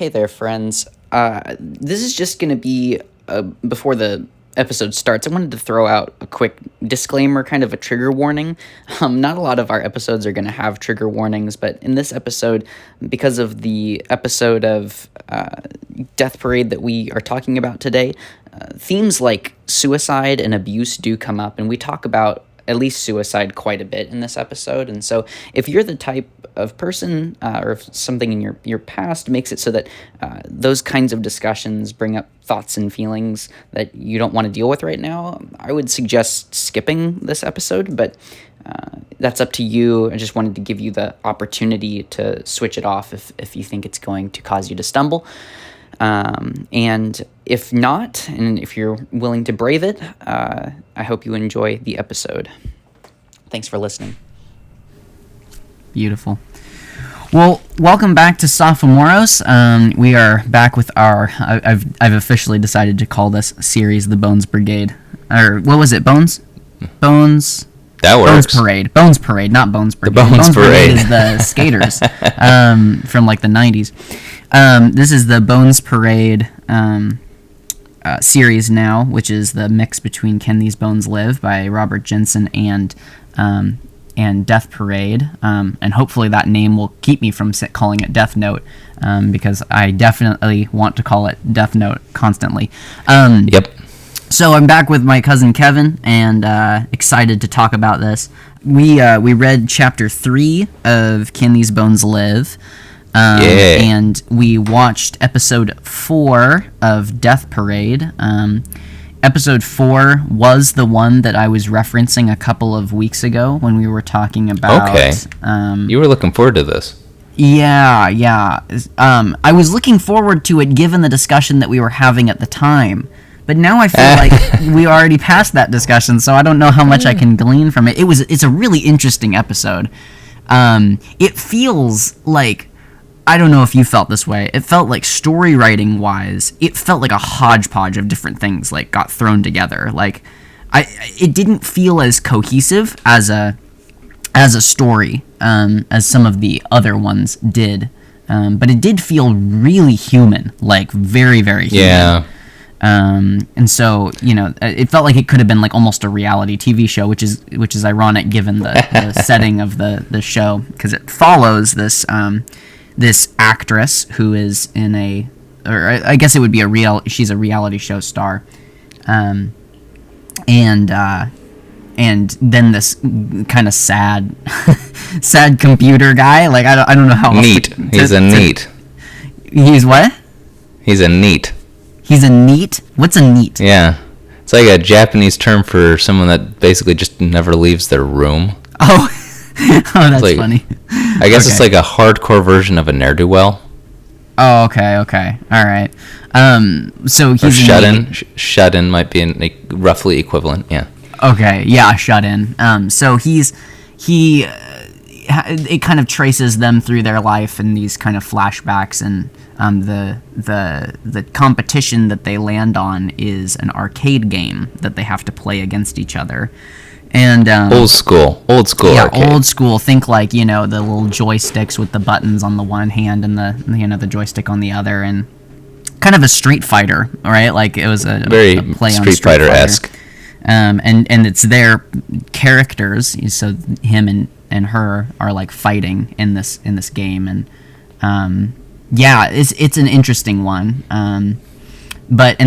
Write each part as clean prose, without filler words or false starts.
Hey there, friends. This is just going to be, before the episode starts, I wanted to throw out a quick disclaimer, kind of a trigger warning. Not a lot of our episodes are going to have trigger warnings, but in this episode, because of the episode of Death Parade that we are talking about today, themes like suicide and abuse do come up, and we talk about at least suicide quite a bit in this episode. And so if you're the type of person or if something in your past makes it so that those kinds of discussions bring up thoughts and feelings that you don't want to deal with right now, I would suggest skipping this episode, but that's up to you. I just wanted to give you the opportunity to switch it off if you think it's going to cause you to stumble. And if not, and if you're willing to brave it, I hope you enjoy the episode. Thanks for listening. Beautiful. Well, welcome back to Sophomoros. We are back with our, I've officially decided to call this series the Bones Brigade. Or, what was it, Bones? That works. Bones Parade, not Bones Brigade. The Bones Parade is the skaters from like the 90s. This is the Bones Parade series now, which is the mix between Can These Bones Live by Robert Jensen and Death Parade. And hopefully that name will keep me from calling it Death Note, because I definitely want to call it Death Note constantly. Yep. So I'm back with my cousin Kevin, and excited to talk about this. We read chapter 3 of Can These Bones Live, and we watched episode 4 of Death Parade. Episode 4 was the one that I was referencing a couple of weeks ago when we were talking about... Okay. You were looking forward to this. Yeah. I was looking forward to it given the discussion that we were having at the time. But now I feel like we already passed that discussion, so I don't know how much I can glean from it. It's a really interesting episode. It feels like, I don't know if you felt this way, it felt like story writing wise, it felt like a hodgepodge of different things like got thrown together. Like it didn't feel as cohesive as a story as some of the other ones did. But it did feel really human, like very, very human. Yeah. And so, it felt like it could have been like almost a reality TV show, which is ironic given the setting of the show, because it follows this actress who is I guess it would be she's a reality show star, and then this kind of sad computer guy. Like I don't know how neat. He's a neat. He's what? He's a neat. He's a neat? What's a neat? Yeah. It's like a Japanese term for someone that basically just never leaves their room. Oh, that's like, funny. I guess it's like a hardcore version of a ne'er-do-well. Oh, okay. All right. So he's shut-in. Shut-in might be roughly equivalent, yeah. Okay, yeah, shut-in. So it kind of traces them through their life in these kind of flashbacks, and the competition that they land on is an arcade game that they have to play against each other. And old school yeah, arcade. Old school. Think like, the little joysticks with the buttons on the one hand and the joystick on the other, and kind of a Street Fighter, right? Like it was a play on Street Fighter-esque. And it's their characters, so him and her are like fighting in this game, and it's an interesting one. And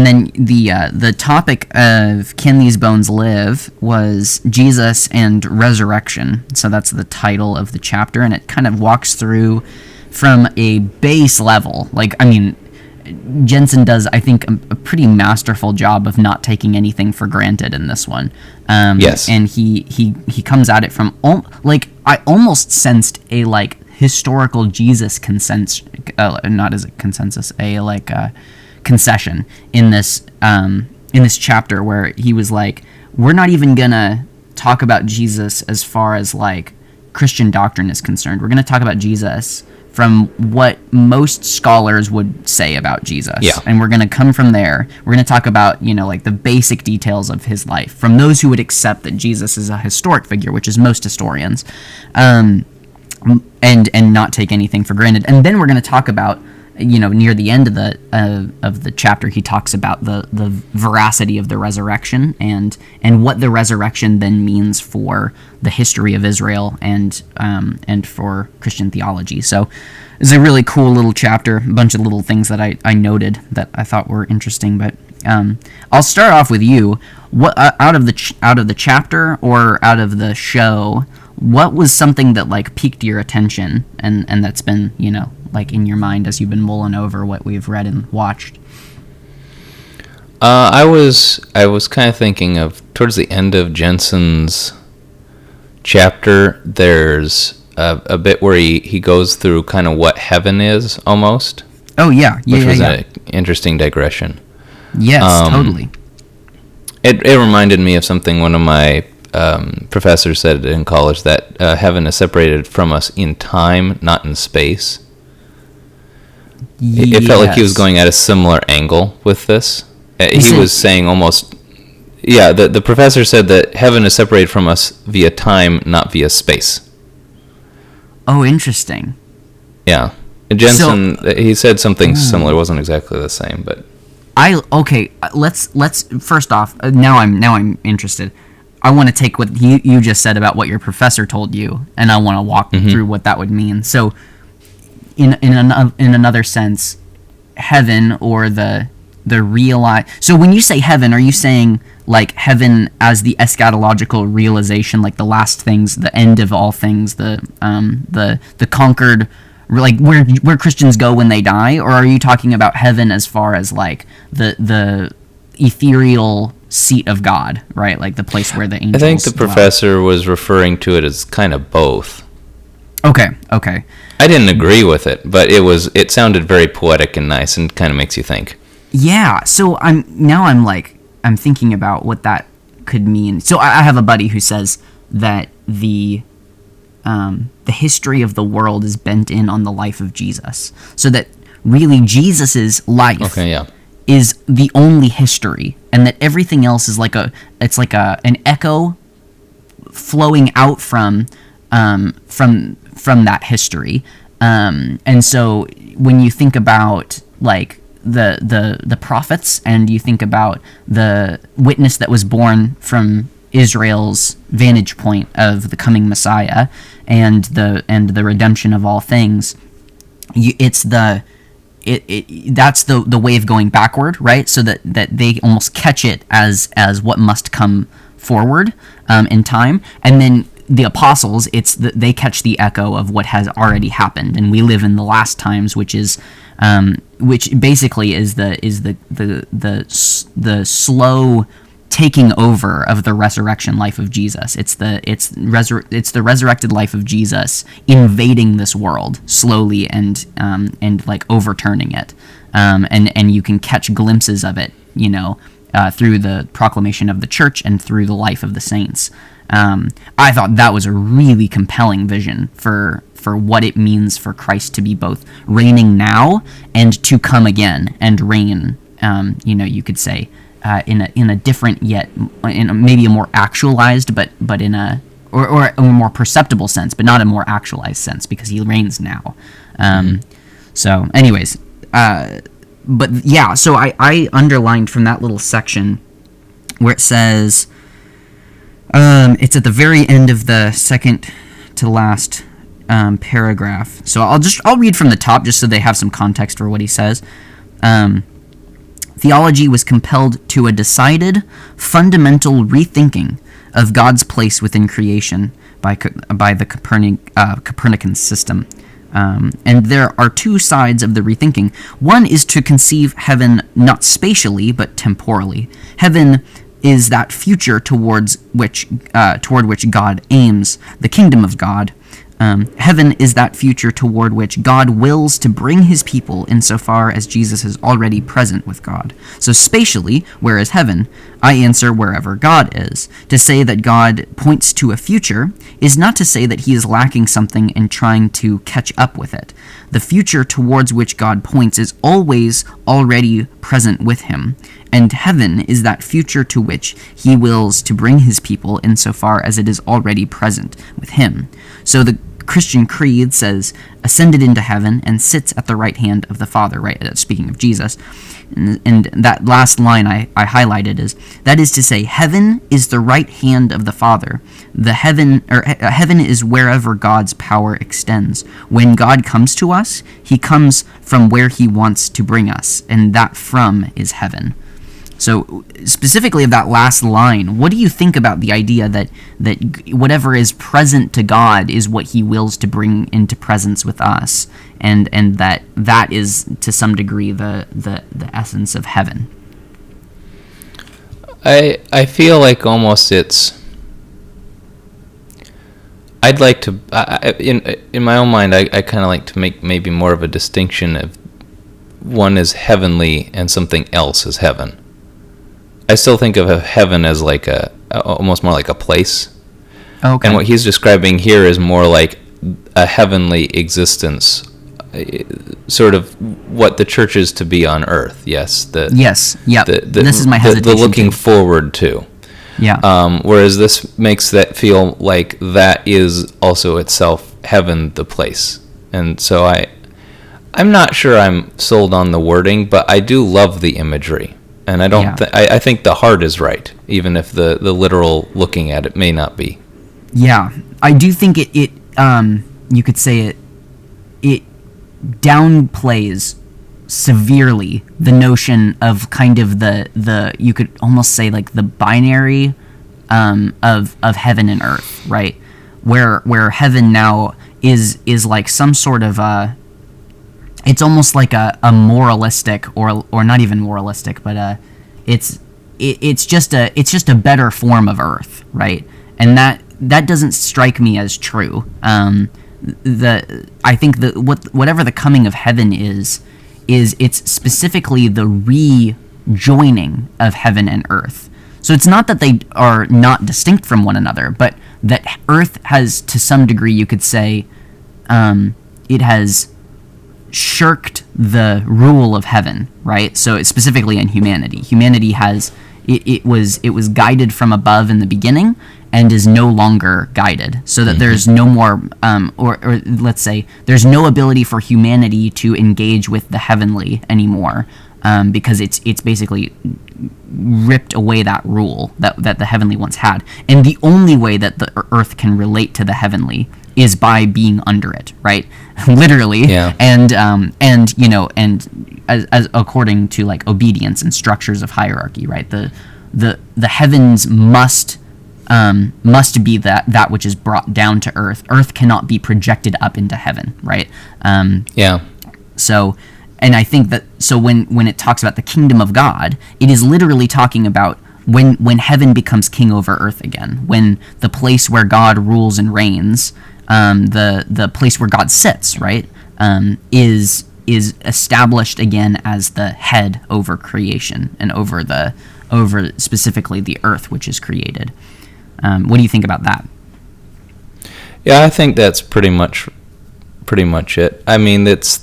then the topic of Can These Bones Live was Jesus and Resurrection. So that's the title of the chapter, and it kind of walks through from a base level. Like, I mean, Jensen does, I think, a pretty masterful job of not taking anything for granted in this one. Yes. And he comes at it from, I almost sensed a, historical Jesus consensus, not as a consensus, concession in this chapter, where he was like, we're not even gonna talk about Jesus as far as, Christian doctrine is concerned. We're gonna talk about Jesus from what most scholars would say about Jesus. Yeah. And we're going to come from there. We're going to talk about, the basic details of his life from those who would accept that Jesus is a historic figure, which is most historians, and not take anything for granted. And then we're going to talk about near the end of the chapter, he talks about the veracity of the resurrection and what the resurrection then means for the history of Israel and for Christian theology. So it's a really cool little chapter, a bunch of little things that I noted that I thought were interesting. But I'll start off with you. What out of the chapter or out of the show, what was something that like piqued your attention and that's been like in your mind as you've been mulling over what we've read and watched? I was kind of thinking of towards the end of Jensen's chapter. There's a bit where he goes through kind of what heaven is almost. Oh yeah, which was an interesting digression. Yes, totally. It reminded me of something one of my professors said in college, that heaven is separated from us in time, not in space. It felt like he was going at a similar angle with this. He was saying almost, the professor said that heaven is separated from us via time, not via space. Oh, interesting. Yeah. Jensen, he said something similar. It wasn't exactly the same, but... Let's first off, now I'm interested. I want to take what you just said about what your professor told you, and I want to walk through what that would mean. So, in another sense, heaven or the so when you say heaven, are you saying like heaven as the eschatological realization, like the last things, the end of all things, the conquered, like where Christians go when they die, or are you talking about heaven as far as like the ethereal seat of God, right? Like the place where the angels I think the professor was referring to it as kind of both. Okay. I didn't agree with it, but it sounded very poetic and nice and kind of makes you think. Yeah, so I'm thinking about what that could mean. So I have a buddy who says that the history of the world is bent in on the life of Jesus. So that really Jesus's life is the only history, and that everything else is like an echo flowing out from that history. And so when you think about like the prophets, and you think about the witness that was born from Israel's vantage point of the coming Messiah and the redemption of all things, that's the way of going backward, right? So that they almost catch it as what must come forward in time, and then the apostles, they catch the echo of what has already happened, and we live in the last times, which basically is the slow taking over of the resurrection life of Jesus. It's the resurrected life of Jesus invading this world slowly and like overturning it, and you can catch glimpses of it, through the proclamation of the church and through the life of the saints. I thought that was a really compelling vision for what it means for Christ to be both reigning now and to come again and reign. You could say in a different, yet in maybe a more actualized, but in a more perceptible sense, but not a more actualized sense, because he reigns now. So, anyways, but yeah, so I underlined from that little section where it says. It's at the very end of the second to last paragraph. So I'll read from the top just so they have some context for what he says. Theology was compelled to a decided, fundamental rethinking of God's place within creation by the Copernican system. And there are two sides of the rethinking. One is to conceive heaven not spatially but temporally. Heaven is that future toward which God aims, the kingdom of God. Heaven is that future toward which God wills to bring his people insofar as Jesus is already present with God. So spatially, where is heaven? I answer wherever God is. To say that God points to a future is not to say that he is lacking something and trying to catch up with it. The future towards which God points is always already present with him, and heaven is that future to which he wills to bring his people insofar as it is already present with him. So the Christian creed says ascended into heaven and sits at the right hand of the Father, right? Speaking of Jesus. And that last line I highlighted that is to say, heaven is the right hand of the Father. Heaven is wherever God's power extends. When God comes to us, he comes from where he wants to bring us, and that from is heaven. So specifically of that last line, what do you think about the idea that whatever is present to God is what he wills to bring into presence with us, and that is to some degree the essence of heaven? I feel like almost I'd like to in my own mind I kind of like to make maybe more of a distinction of one is heavenly and something else is heaven. I still think of heaven as like almost more like a place. Okay. And what he's describing here is more like a heavenly existence, sort of what the church is to be on earth. Yes. Yes. Yeah. This is my hesitation. The looking forward to. Yeah. Whereas this makes that feel like that is also itself heaven, the place. And so I'm not sure I'm sold on the wording, but I do love the imagery. And I don't. I think the heart is right, even if the literal looking at it may not be. Yeah, I do think it you could say it downplays severely the notion of kind of the you could almost say like the binary of heaven and earth, right? Where heaven now is like some sort of it's almost like a moralistic or not even moralistic, but it's just a better form of earth, right? And that doesn't strike me as true. I think whatever the coming of heaven is it's specifically the rejoining of heaven and earth. So it's not that they are not distinct from one another, but that earth has, to some degree, you could say, it has shirked the rule of heaven, right? So it's specifically in humanity. Humanity has it was guided from above in the beginning and is no longer guided, so that there's no more or let's say there's no ability for humanity to engage with the heavenly anymore, because it's basically ripped away that rule that the heavenly once had. And the only way that the earth can relate to the heavenly is by being under it, right? Literally. Yeah. And as according to like obedience and structures of hierarchy, right? The heavens must be that which is brought down to earth. Earth cannot be projected up into heaven, right? So, and I think that when it talks about the kingdom of God, it is literally talking about when heaven becomes king over earth again, when the place where God rules and reigns, the place where God sits, right, is established again as the head over creation and over specifically the earth which is created. What do you think about that? Yeah, I think that's pretty much it. I mean, it's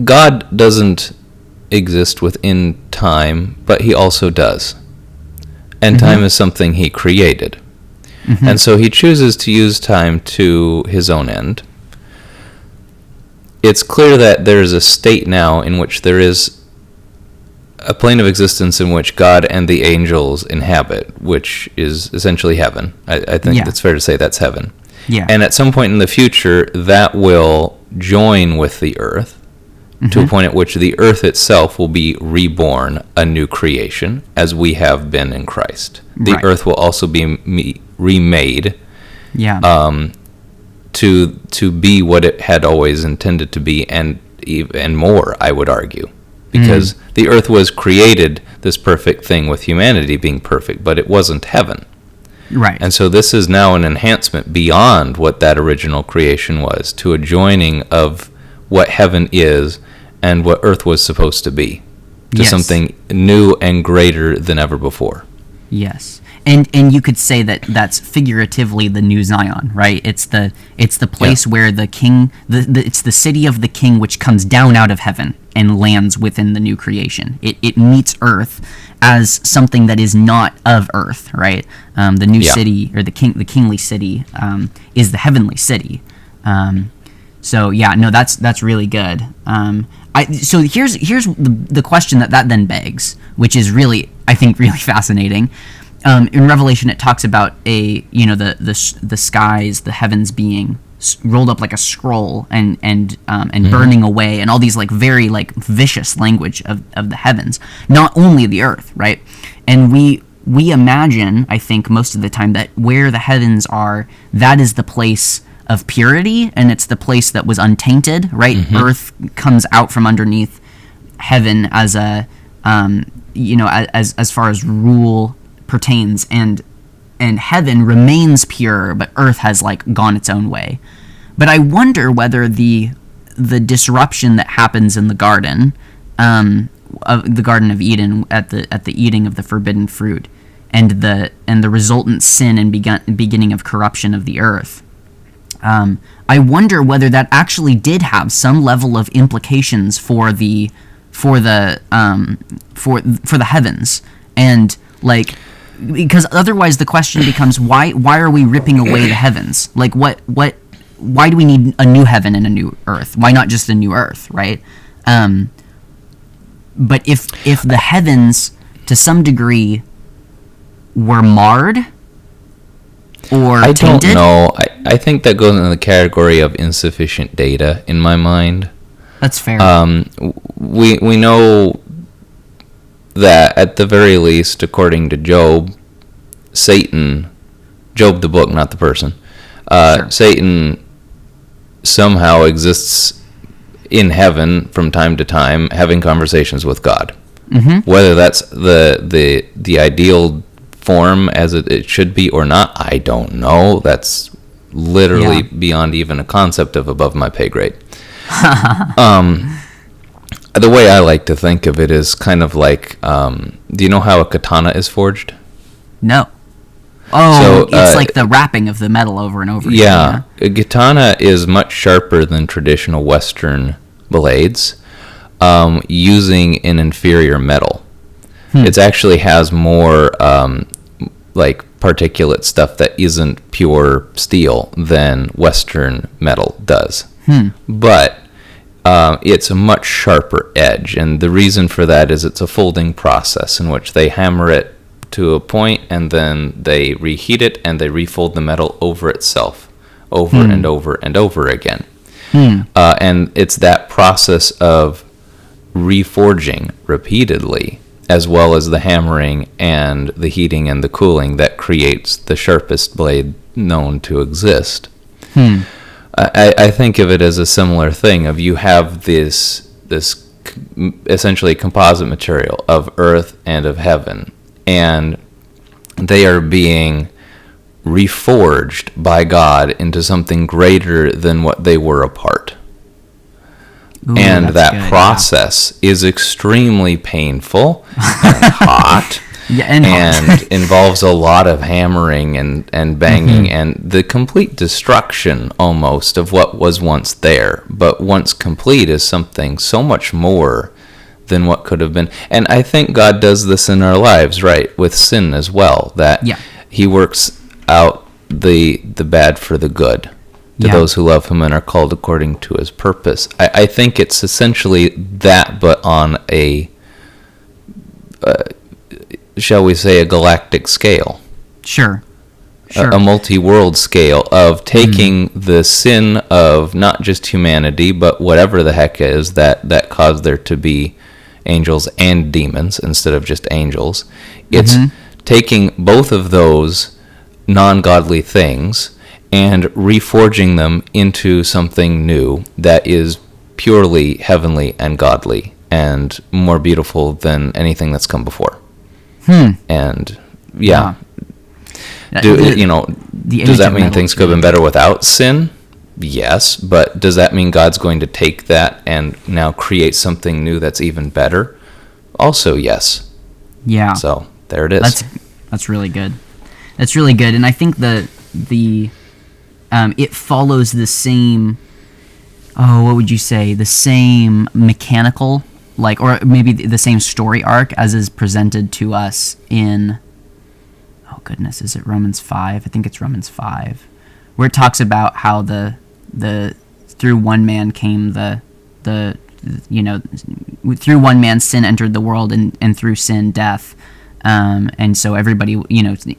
God doesn't exist within time, but he also does. And time is something he created. And so he chooses to use time to his own end. It's clear that there is a state now in which there is a plane of existence in which God and the angels inhabit, which is essentially heaven. I think it's fair to say that's heaven. Yeah. And at some point in the future, that will join with the earth to a point at which the earth itself will be reborn, a new creation, as we have been in Christ. The earth will also be remade to be what it had always intended to be, and more, I would argue. Because the earth was created, this perfect thing with humanity being perfect, but it wasn't heaven. Right. And so this is now an enhancement beyond what that original creation was, to a joining of what heaven is and what earth was supposed to be, to something new and greater than ever before. Yes. And you could say that that's figuratively the New Zion, right? It's the place where the king, it's the city of the king, which comes down out of heaven and lands within the new creation. It meets earth as something that is not of earth, right? The new city, or the kingly city, is the heavenly city. So yeah, no, that's really good. So here's the question that then begs, which is really, I think, really fascinating. In Revelation, it talks about the skies, the heavens being rolled up like a scroll and burning away, and all these like very like vicious language of the heavens, not only the earth, right? And we imagine, I think, most of the time, that where the heavens are, that is the place of purity, and it's the place that was untainted, right? Earth comes out from underneath heaven as a as far as rule pertains, and heaven remains pure, but earth has like gone its own way. But I wonder whether the disruption that happens in the garden of the Garden of Eden at the eating of the forbidden fruit, and the resultant sin and beginning of corruption of the earth, I wonder whether that actually did have some level of implications for the heavens, and like, because otherwise the question becomes, why are we ripping away the heavens? Like, why do we need a new heaven and a new earth? Why not just a new earth, right? But if the heavens to some degree were marred or tainted, I don't know. I think that goes into the category of insufficient data in my mind. That's fair. We know that at the very least, according to Job the book, not the person, Sure. Satan somehow exists in heaven from time to time, having conversations with God. Whether that's the ideal form as it should be or not, I don't know. That's literally beyond even a concept of above my pay grade. The way I like to think of it is kind of like, do you know how a katana is forged? No. Oh, so, it's like the wrapping of the metal over and over again. Yeah. A katana is much sharper than traditional Western blades, using an inferior metal. It actually has more like particulate stuff that isn't pure steel than Western metal does. But it's a much sharper edge, and the reason for that is it's a folding process in which they hammer it to a point, and then they reheat it, and they refold the metal over itself, over and over and over again. And it's that process of reforging repeatedly, as well as the hammering and the heating and the cooling, that creates the sharpest blade known to exist. I think of it as a similar thing of, you have this essentially composite material of earth and of heaven, and they are being reforged by God into something greater than what they were apart. Ooh, and that process is extremely painful and hot. And involves a lot of hammering and banging and the complete destruction almost of what was once there. But once complete is something so much more than what could have been. And I think God does this in our lives, right, with sin as well, that he works out the bad for the good to those who love him and are called according to his purpose. I think it's essentially that, but on a... shall we say, a galactic scale. Sure. A multi-world scale of taking the sin of not just humanity, but whatever the heck is that caused there to be angels and demons instead of just angels. It's taking both of those non-godly things and reforging them into something new that is purely heavenly and godly and more beautiful than anything that's come before. And does that mean things could have been better without sin? Yes, but does that mean God's going to take that and now create something new that's even better? Also, yes. Yeah. So there it is. That's really good. That's really good, and I think the it follows the same. Oh, what would you say? The same mechanical, or maybe the same story arc as is presented to us in. Oh goodness, is it Romans 5? I think it's Romans 5, where it talks about how the through one man came through one man sin entered the world, and through sin death. And so everybody,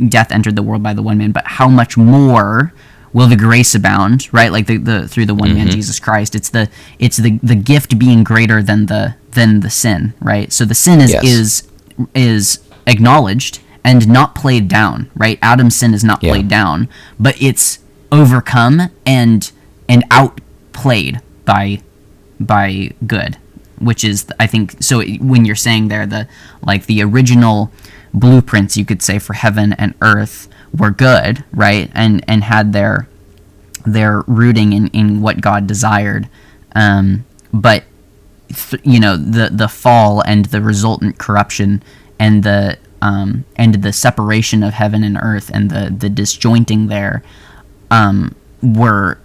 death entered the world by the one man, but how much more will the grace abound, right? Like the through the one man, Jesus Christ. It's the gift being greater than the sin, right? So the sin is acknowledged and not played down, right? Adam's sin is not played down, but it's overcome and outplayed by good, which is, I think, so when you're saying there, the original blueprints, you could say, for heaven and earth were good, right? And had their rooting in what God desired. But the fall and the resultant corruption and the separation of heaven and earth and the disjointing there were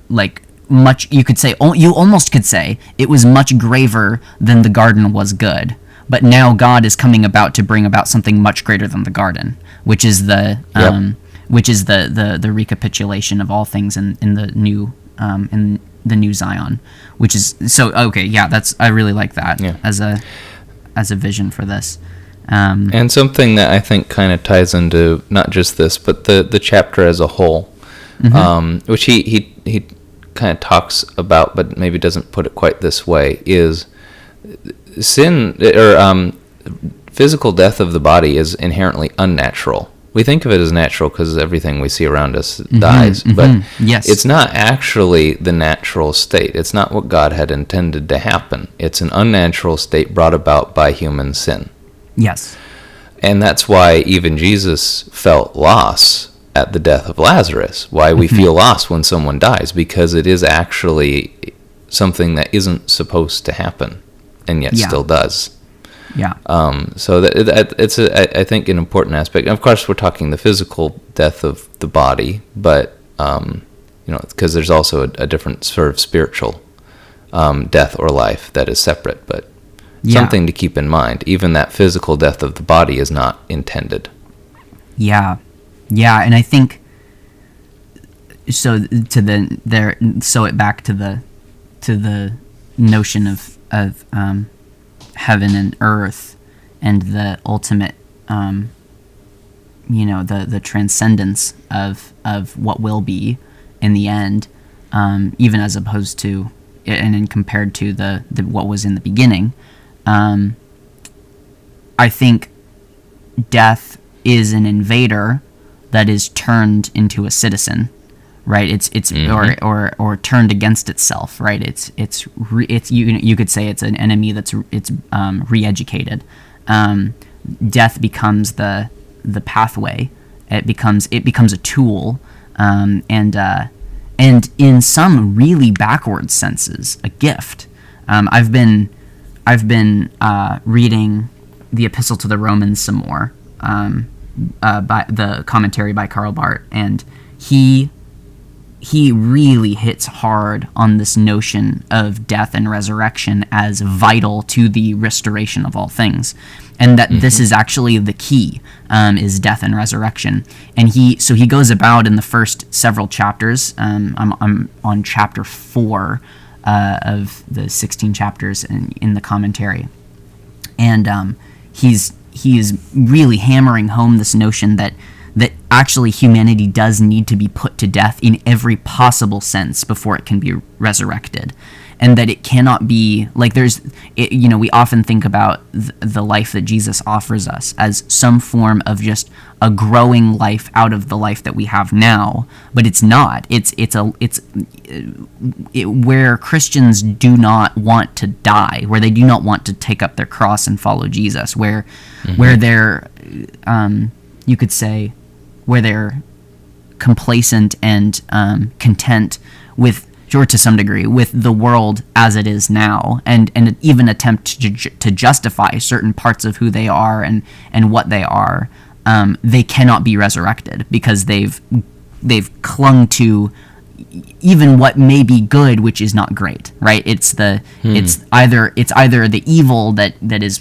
much, you almost could say it was much graver than the garden was good. But now God is coming about to bring about something much greater than the garden, which is the recapitulation of all things in the new Zion, which is so okay. Yeah, I really like that as a vision for this. And something that I think kind of ties into not just this, but the chapter as a whole, which he kind of talks about, but maybe doesn't put it quite this way, is sin or physical death of the body is inherently unnatural. We think of it as natural because everything we see around us dies, but it's not actually the natural state. It's not what God had intended to happen. It's an unnatural state brought about by human sin. Yes. And that's why even Jesus felt loss at the death of Lazarus. Why we feel loss when someone dies, because it is actually something that isn't supposed to happen, and yet still does. Yeah. So it's I think an important aspect. And of course, we're talking the physical death of the body, but because there's also a different sort of spiritual death or life that is separate, but something to keep in mind. Even that physical death of the body is not intended. Yeah, and I think so. Sew it back to the notion of heaven and earth and the ultimate, the transcendence of what will be in the end, even as opposed to and compared to the what was in the beginning. I think death is an invader that is turned into a citizen, right? It's or turned against itself, right? It's you could say it's an enemy that's re-educated. Death becomes the pathway. It becomes a tool, and in some really backwards senses, a gift. I've been reading the Epistle to the Romans some more, by the commentary by Karl Barth, and he really hits hard on this notion of death and resurrection as vital to the restoration of all things, and that this is actually the key, is death and resurrection. And he goes about in the first several chapters. I'm on chapter 4 of the 16 chapters in the commentary, and he's really hammering home this notion that actually humanity does need to be put to death in every possible sense before it can be resurrected, and that it cannot be like we often think about the life that Jesus offers us as some form of just a growing life out of the life that we have now, but it's not. It's where Christians do not want to die, where they do not want to take up their cross and follow Jesus, where they're you could say where they're complacent and content with, or to some degree, with the world as it is now, and even attempt to justify certain parts of who they are and what they are, they cannot be resurrected because they've clung to even what may be good, which is not great, right? It's either the evil that is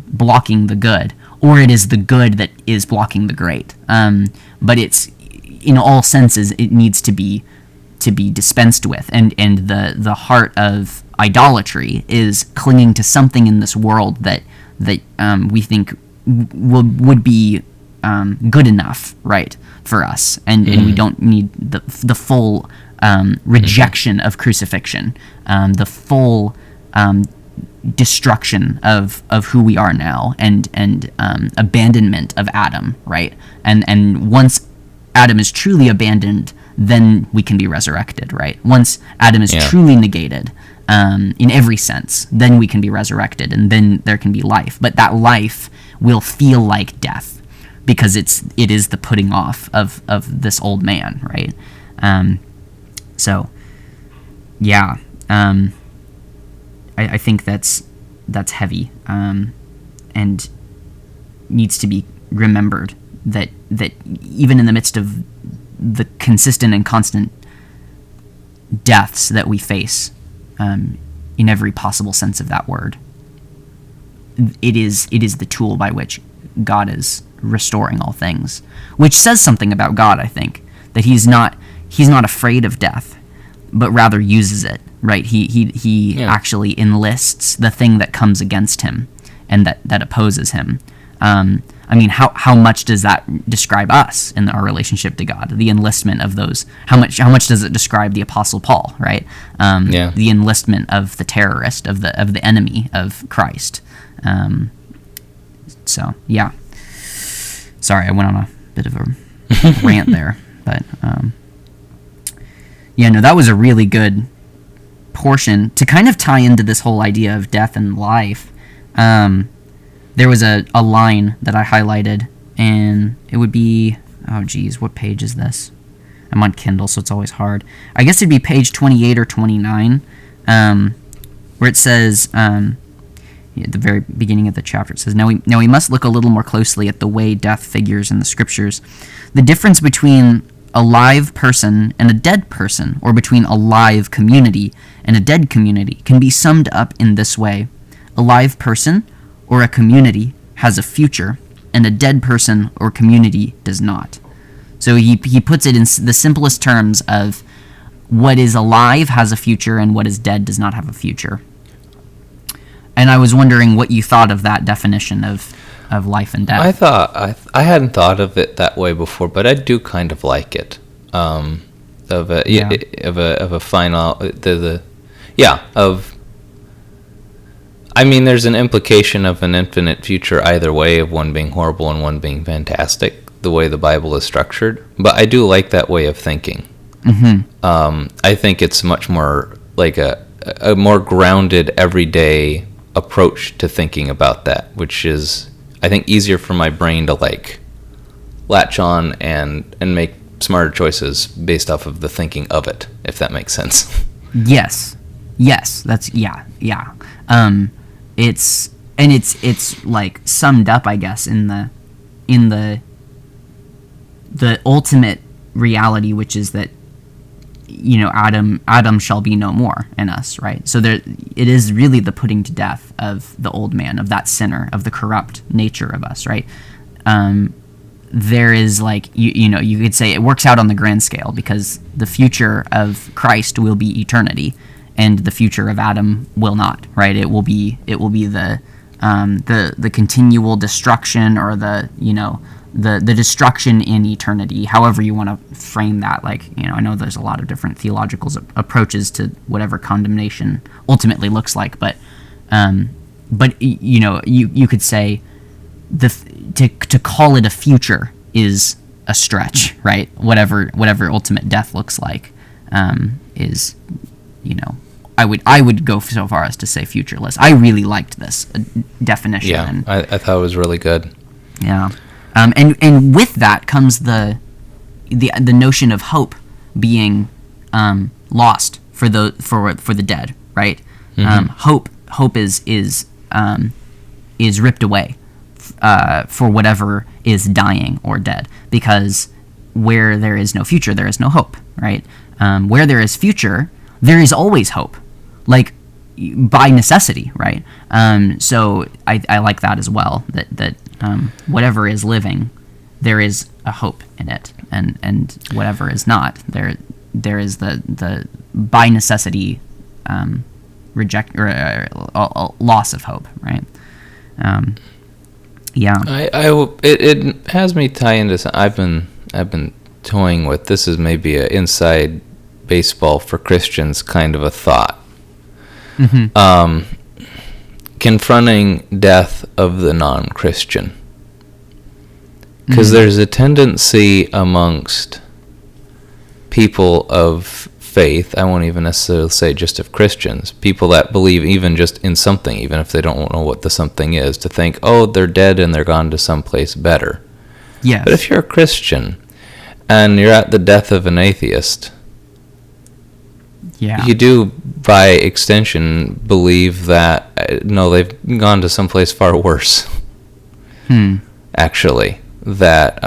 blocking the good, or it is the good that is blocking the great. But it's, in all senses, it needs to be dispensed with, and the heart of idolatry is clinging to something in this world that we think would be good enough, right, for us, and we don't need the full rejection of crucifixion, the full destruction of who we are now, and abandonment of Adam, right, and once Adam is truly abandoned, then we can be resurrected, right? Once Adam is truly negated in every sense, then we can be resurrected, and then there can be life. But that life will feel like death, because it is the putting off of this old man, right? I think that's heavy, and needs to be remembered that even in the midst of the consistent and constant deaths that we face, in every possible sense of that word, it is the tool by which God is restoring all things, which says something about God. I think that he's not afraid of death, but rather uses it, right? He actually enlists the thing that comes against him and that opposes him. I mean, how much does that describe us in our relationship to God? The enlistment of those. How much does it describe the Apostle Paul, right? The enlistment of the terrorist, of the enemy of Christ. Sorry, I went on a bit of a rant there, but that was a really good portion to kind of tie into this whole idea of death and life. There was a line that I highlighted, and it would be, what page is this? I'm on Kindle, so it's always hard. I guess it'd be page 28 or 29, where it says, at the very beginning of the chapter, it says, Now we must look a little more closely at the way death figures in the Scriptures. The difference between a live person and a dead person, or between a live community and a dead community, can be summed up in this way. A live person or a community has a future, and a dead person or community does not. So he puts it in the simplest terms of what is alive has a future, and what is dead does not have a future. And I was wondering what you thought of that definition of life and death. I hadn't thought of it that way before, but I do kind of like it. Of a final I mean, there's an implication of an infinite future either way, of one being horrible and one being fantastic, the way the Bible is structured. But I do like that way of thinking. Mm-hmm. I think it's much more like a more grounded, everyday approach to thinking about that, which is, I think, easier for my brain to like latch on and make smarter choices based off of the thinking of it, if that makes sense. Yes, that's yeah. It's like summed up, I guess, in the ultimate reality, which is that, Adam shall be no more in us, right? So it is really the putting to death of the old man, of that sinner, of the corrupt nature of us, right? There is like, you could say it works out on the grand scale, because the future of Christ will be eternity, and the future of Adam will not, right? It will be the continual destruction, or the destruction in eternity, however you want to frame that. Like, I know there's a lot of different theological approaches to whatever condemnation ultimately looks like, but you could say to call it a future is a stretch, right? Whatever ultimate death looks like, is, I would go so far as to say futureless. I really liked this definition. Yeah, I thought it was really good. Yeah, and with that comes the notion of hope being lost for the dead, right? Mm-hmm. Hope is ripped away for whatever is dying or dead, because where there is no future, there is no hope, right? Where there is future, there is always hope, like by necessity, right? So I like that as well, that whatever is living, there is a hope in it, and whatever is not, there is the by necessity loss of hope, right? Yeah. It has me tie into some, I've been toying with, this is maybe an inside baseball for Christians kind of a thought. Mm-hmm. Confronting death of the non-Christian. Because there's a tendency amongst people of faith, I won't even necessarily say just of Christians, people that believe even just in something, even if they don't know what the something is, to think, oh, they're dead and they're gone to someplace better. Yes. But if you're a Christian and you're at the death of an atheist, you do, by extension, believe that, no, they've gone to someplace far worse. Actually. That,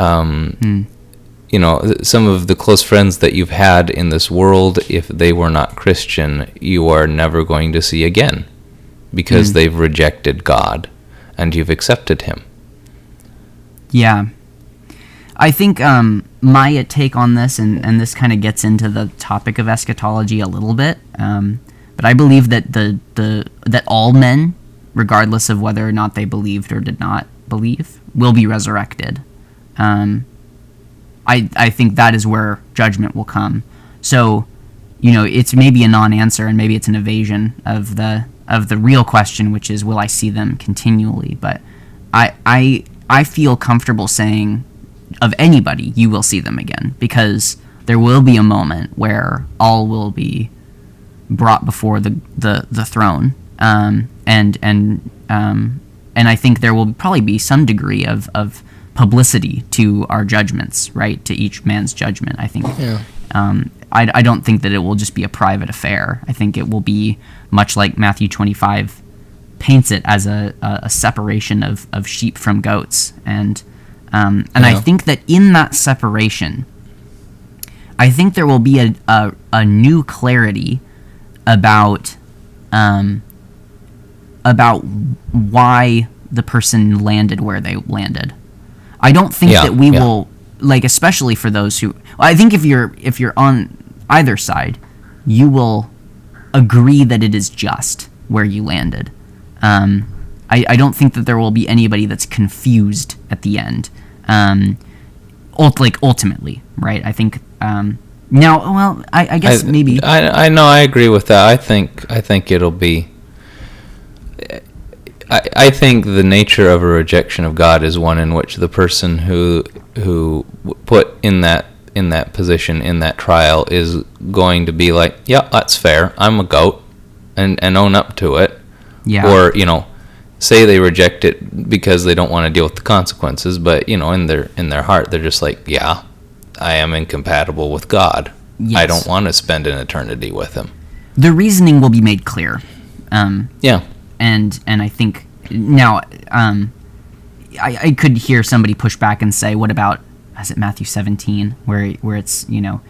you know, some of the close friends that you've had in this world, if they were not Christian, you are never going to see again, because they've rejected God and you've accepted him. Yeah. I think my take on this, and this kind of gets into the topic of eschatology a little bit, but I believe that that all men, regardless of whether or not they believed or did not believe, will be resurrected. I think that is where judgment will come. So, you know, it's maybe a non-answer, and maybe it's an evasion of the real question, which is, will I see them continually? But I feel comfortable saying, of anybody, you will see them again, because there will be a moment where all will be brought before the throne, and I think there will probably be some degree of publicity to our judgments, right? To each man's judgment, I think. Yeah. I don't think that it will just be a private affair. I think it will be much like Matthew 25 paints it, as a separation of sheep from goats, and I think that in that separation, I think there will be a new clarity about why the person landed where they landed. I don't think that we will, like, especially for those who, I think if you're on either side, you will agree that it is just where you landed. I don't think that there will be anybody that's confused at the end. Ultimately, right? I think I guess maybe I know, I agree with that. I think it'll be. I think the nature of a rejection of God is one in which the person who put in that position, in that trial, is going to be like, yeah, that's fair, I'm a goat, and own up to it. Yeah. Or, you know, say they reject it because they don't want to deal with the consequences, but, you know, in their heart, they're just like, yeah, I am incompatible with God. Yes. I don't want to spend an eternity with him. The reasoning will be made clear. Yeah. And I think now I could hear somebody push back and say, what about, is it Matthew 17, where it's, you know,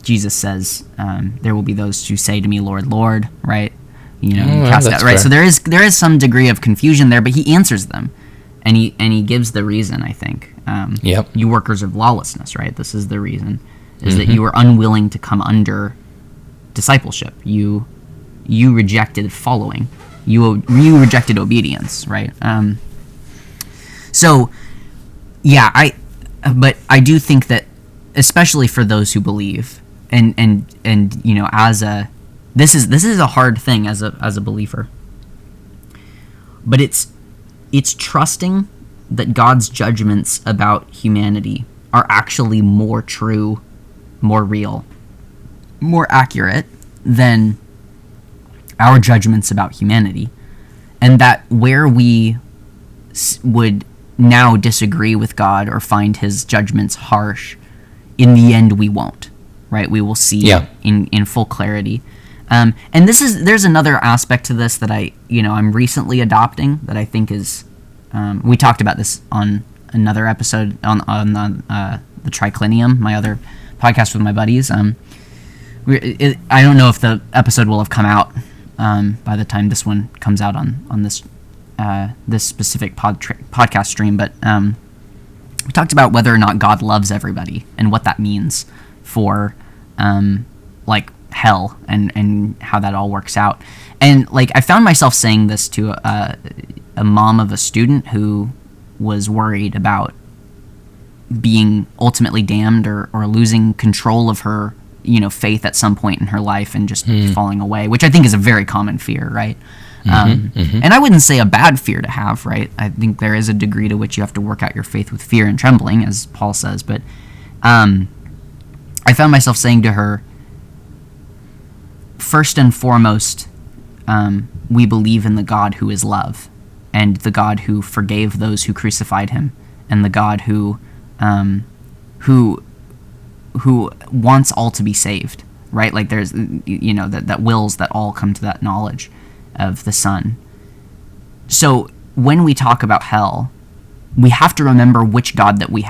Jesus says, there will be those who say to me, Lord, Lord, right? You know, cast out, right? Fair. So there is some degree of confusion there, but he answers them, and he gives the reason, I think. Yep. You workers of lawlessness, right? This is the reason, is that you are unwilling to come under discipleship. You rejected following. You rejected obedience, right? So, yeah, but I do think that, especially for those who believe, and you know, this is a hard thing as a believer. But it's trusting that God's judgments about humanity are actually more true, more real, more accurate than our judgments about humanity, and that where we would now disagree with God or find his judgments harsh, in the end we won't, right? We will see in full clarity. And there's another aspect to this that I'm recently adopting that I think is we talked about this on another episode on the Triclinium, my other podcast with my buddies. I don't know if the episode will have come out by the time this one comes out on this specific podcast stream, but we talked about whether or not God loves everybody and what that means for like hell and how that all works out. And like I found myself saying this to a mom of a student who was worried about being ultimately damned or losing control of her, faith at some point in her life and just falling away, which I think is a very common fear, right? And I wouldn't say a bad fear to have, right? I think there is a degree to which you have to work out your faith with fear and trembling, as Paul says. But I found myself saying to her, first and foremost, we believe in the God who is love, and the God who forgave those who crucified him, and the God who wants all to be saved, right? Like there's, that wills that all come to that knowledge of the Son. So when we talk about hell, we have to remember which God that we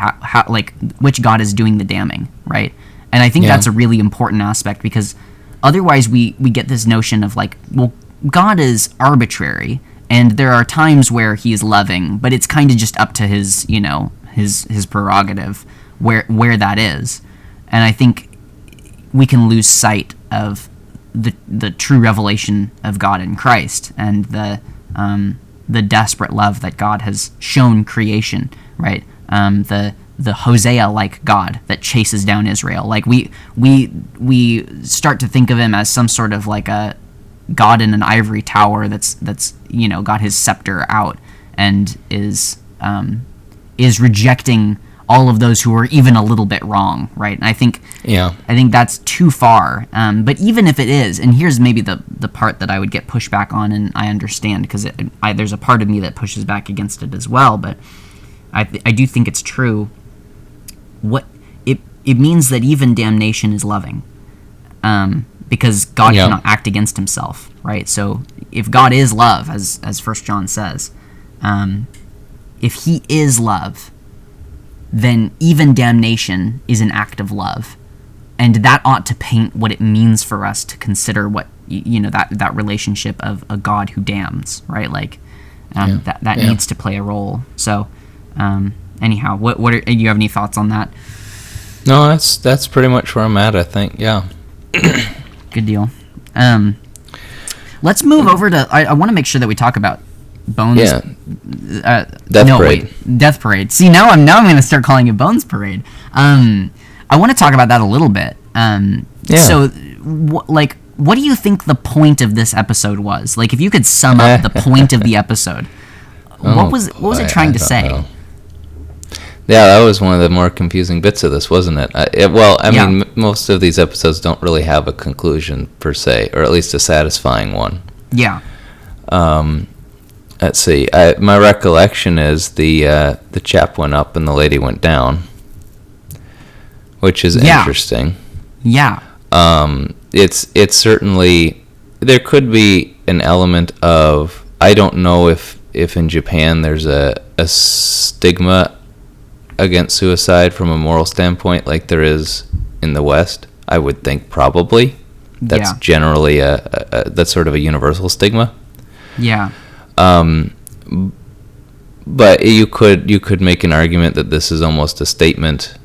which God is doing the damning, right? And I think that's a really important aspect, because otherwise we get this notion of like, well, God is arbitrary, and there are times where he is loving, but it's kind of just up to his, his prerogative where that is. And I think we can lose sight of the true revelation of God in Christ, and the desperate love that God has shown creation, right? The Hosea-like God that chases down Israel. Like we start to think of him as some sort of like a God in an ivory tower that's got his scepter out and is rejecting all of those who are even a little bit wrong, right? And I think that's too far. But even if it is, and here's maybe the part that I would get pushback on, and I understand, because there's a part of me that pushes back against it as well, but I do think it's true. What it means that even damnation is loving, because God cannot act against himself, right? So if God is love, as 1 John says, if he is love, then even damnation is an act of love. And that ought to paint what it means for us to consider what, that relationship of a God who damns, right? Like, that needs to play a role. So, anyhow, do you have any thoughts on that? No, that's pretty much where I'm at, I think, yeah. Good deal. Let's move over to, I want to make sure that we talk about Bones. Yeah. Death Parade. Death Parade. See, now I'm going to start calling it Bones Parade. I want to talk about that a little bit. So, what do you think the point of this episode was? Like, if you could sum up the point of the episode, what was it trying to say? Know. Yeah, that was one of the more confusing bits of this, wasn't it? I mean, most of these episodes don't really have a conclusion per se, or at least a satisfying one. Yeah. Let's see. My recollection is the chap went up and the lady went down, which is interesting. Yeah. It's certainly, there could be an element of, I don't know if in Japan there's a stigma against suicide from a moral standpoint like there is in the West. I would think probably. That's generally that's sort of a universal stigma. Yeah. But you could make an argument that this is almost a statement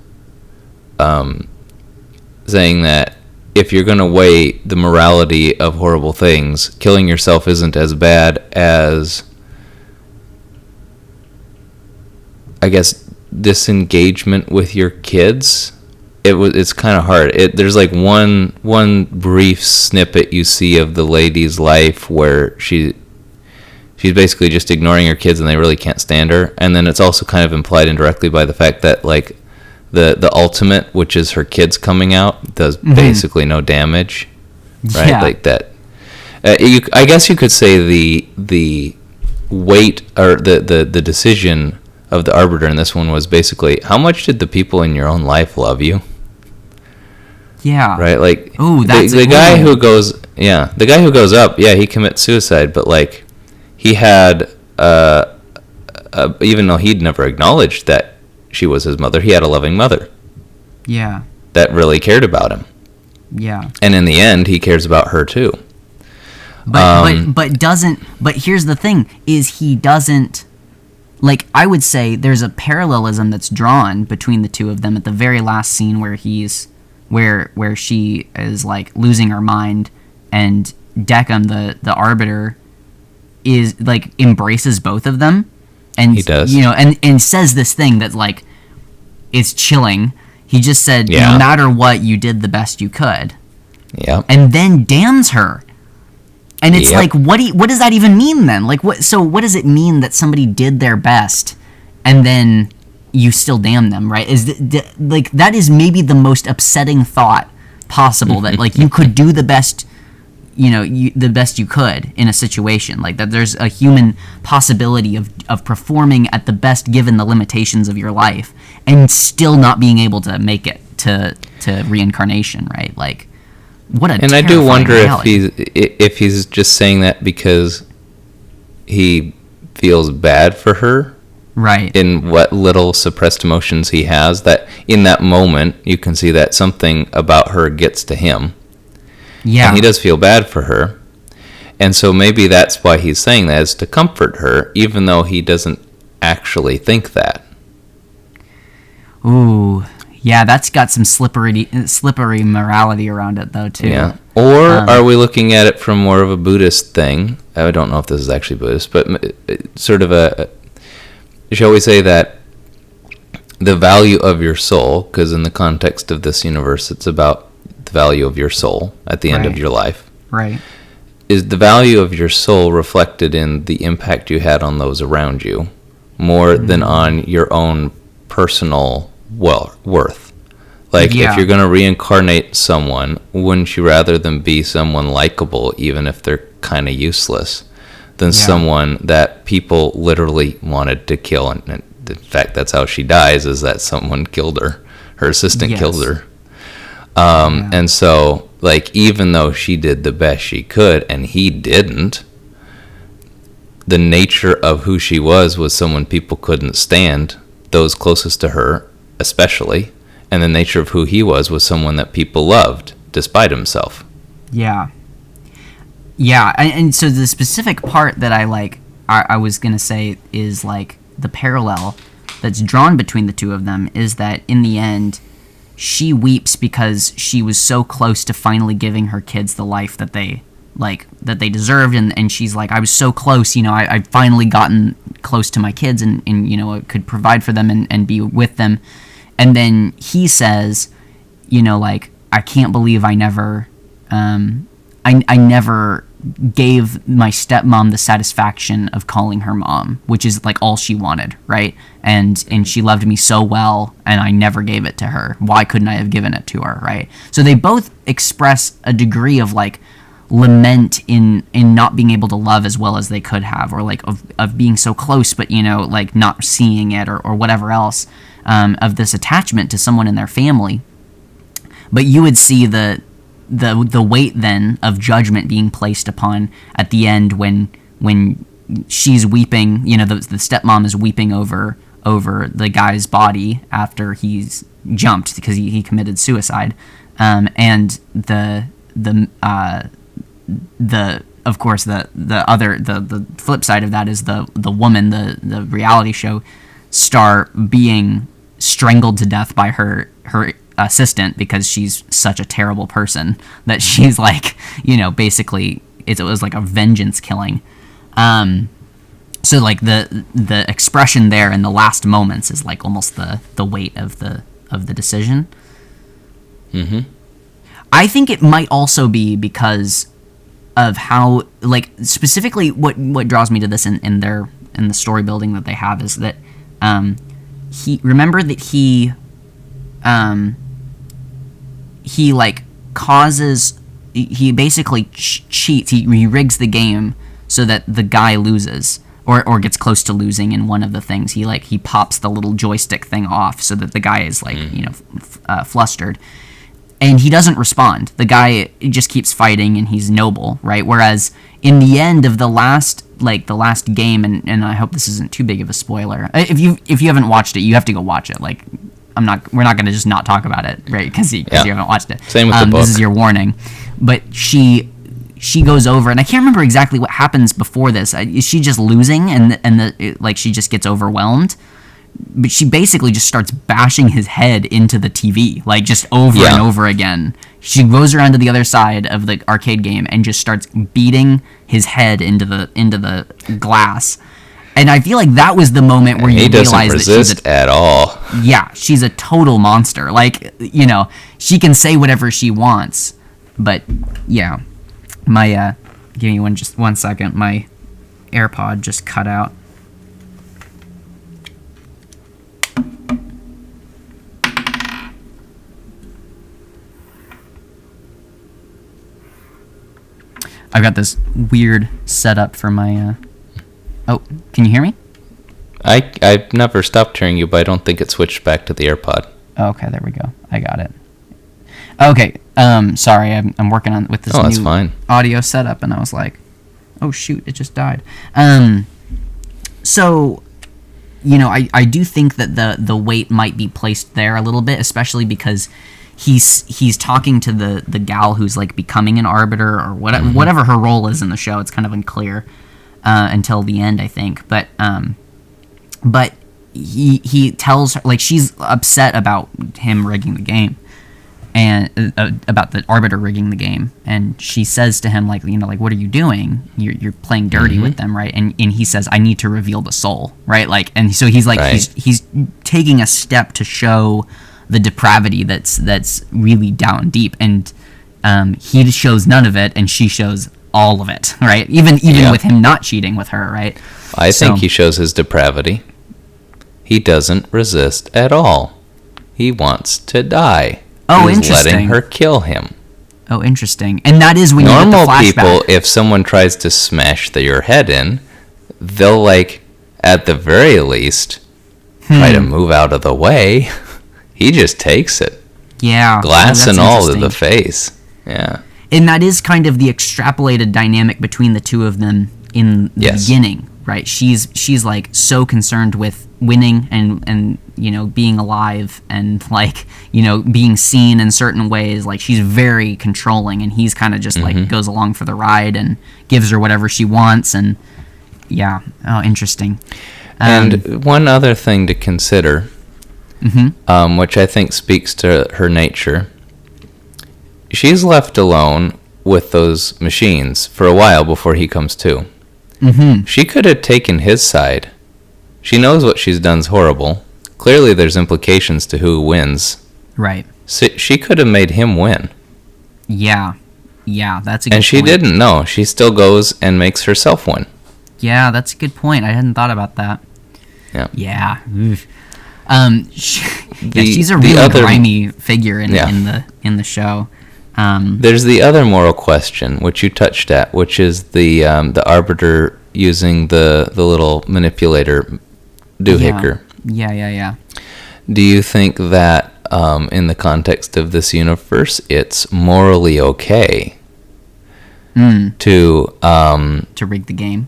saying that if you're going to weigh the morality of horrible things, killing yourself isn't as bad as, I guess, disengagement with your kids. It's kind of hard. There's like one brief snippet you see of the lady's life where she's basically just ignoring her kids and they really can't stand her, and then it's also kind of implied indirectly by the fact that like the ultimate, which is her kids coming out, does basically no damage, right? Yeah. Like that. I guess you could say the weight or the decision of the arbiter in this one was basically, how much did the people in your own life love you? Yeah. Right? Like, that's the guy who goes up, he commits suicide, but like he had a even though he'd never acknowledged that she was his mother, he had a loving mother. Yeah. That really cared about him. Yeah. And in the end, he cares about her too. But here's the thing, is he doesn't, like, I would say there's a parallelism that's drawn between the two of them at the very last scene where where she is, like, losing her mind, and Deckham, the arbiter, is, like, embraces both of them. And he does. You know, and says this thing that, like, is chilling. He just said, no matter what, you did the best you could. Yeah. And then damns her. And it's like, what does that even mean then? Like, what does it mean that somebody did their best and then you still damn them, right? Like, that is maybe the most upsetting thought possible, that, like, you could do the best, you know, the best you could in a situation. Like, that there's a human possibility of performing at the best given the limitations of your life and still not being able to make it to reincarnation, right? Like, what a. And I do wonder if he's just saying that because he feels bad for her, right? In what little suppressed emotions he has, that in that moment you can see that something about her gets to him. Yeah, and he does feel bad for her, and so maybe that's why he's saying that, is to comfort her, even though he doesn't actually think that. Ooh. Yeah, that's got some slippery morality around it, though, too. Yeah. Or are we looking at it from more of a Buddhist thing? I don't know if this is actually Buddhist, but sort of shall we say that the value of your soul, because in the context of this universe, it's about the value of your soul at the end of your life. Right. Is the value of your soul reflected in the impact you had on those around you more than on your own personal worth? Like, if you're going to reincarnate someone, wouldn't you rather them be someone likable, even if they're kind of useless, than someone that people literally wanted to kill? And in fact, that's how she dies, is that someone killed her. Her assistant killed her. And so, like, even though she did the best she could and he didn't, the nature of who she was someone people couldn't stand, those closest to her especially, and the nature of who he was someone that people loved despite himself. Yeah, and so the specific part that I was gonna say is, like, the parallel that's drawn between the two of them is that in the end she weeps because she was so close to finally giving her kids the life that they deserved, and she's like, I was so close, you know, I've finally gotten close to my kids and you know, could provide for them and be with them. And then he says, you know, like, I can't believe I never I never gave my stepmom the satisfaction of calling her mom, which is, like, all she wanted, right? And she loved me so well, and I never gave it to her. Why couldn't I have given it to her, right? So they both express a degree of, like, lament in not being able to love as well as they could have, or, like, of being so close, but, you know, like, not seeing it, or whatever else, of this attachment to someone in their family. But you would see the weight then of judgment being placed upon at the end when she's weeping, you know, the stepmom is weeping over the guy's body after he's jumped because he committed suicide, and the of course the flip side of that is the woman, the reality show star, being strangled to death by her assistant because she's such a terrible person that she's, like, you know, basically it was like a vengeance killing. So, like, the expression there in the last moments is, like, almost the weight of the decision. Mm-hmm. I think it might also be because of how, like, specifically what draws me to this in the story building that they have is that he like causes, he basically cheats, he rigs the game so that the guy loses or gets close to losing in one of the things. He pops the little joystick thing off so that the guy is, like, you know, flustered. and he doesn't respond. The guy just keeps fighting, and he's noble, right? Whereas in the end of the last game, and I hope this isn't too big of a spoiler. If you haven't watched it, you have to go watch it. Like, we're not going to just not talk about it, right? Because you haven't watched it. Same with the book. This is your warning. But she goes over, and I can't remember exactly what happens before this. Is she just losing, and she just gets overwhelmed? But she basically just starts bashing his head into the TV, like just over and over again. She goes around to the other side of the arcade game and just starts beating his head into the glass. And I feel like that was the moment where you realize that she's at all. Yeah, she's a total monster. Like, she can say whatever she wants, but yeah. My give me just 1 second. My AirPod just cut out. I've got this weird setup for my. Oh, can you hear me? I've never stopped hearing you, but I don't think it switched back to the AirPod. Okay, there we go. I got it. Okay, sorry, I'm working on with this new audio setup, and I was like, oh shoot, it just died. So, I do think that the weight might be placed there a little bit, especially because he's talking to the gal who's like becoming an arbiter or whatever her role is in the show. It's kind of unclear until the end, I think. But he tells her, like, she's upset about him rigging the game, and about the arbiter rigging the game, and she says to him, like, what are you doing? You're playing dirty with them, right? And he says, I need to reveal the soul, right? Like, and so he's like, he's taking a step to show the depravity that's really down deep, and he shows none of it, and she shows all of it, right? Even with him not cheating with her, right? I think he shows his depravity. He doesn't resist at all. He wants to die. Oh, He's interesting. Letting her kill him. Oh, interesting. And that is when you get the flashback. Normal people, if someone tries to smash your head in, they'll, like, at the very least, try to move out of the way. He just takes it. Yeah. Glass and all to the face. Yeah. And that is kind of the extrapolated dynamic between the two of them in the beginning, right? She's like so concerned with winning and being alive and, like, being seen in certain ways. Like, she's very controlling, and he's kind of just like goes along for the ride and gives her whatever she wants. And yeah. Oh, interesting. And one other thing to consider, which I think speaks to her nature. She's left alone with those machines for a while before he comes to. She could have taken his side. She knows what she's done's horrible. Clearly there's implications to who wins. Right. So she could have made him win. Yeah. Yeah, that's a good point. And she didn't know. She still goes and makes herself win. Yeah, that's a good point. I hadn't thought about that. Yeah. Yeah. She's a really grimy figure in the show. There's the other moral question, which you touched at, which is the arbiter using the little manipulator doohickey. Yeah. Do you think that in the context of this universe, it's morally okay to rig the game?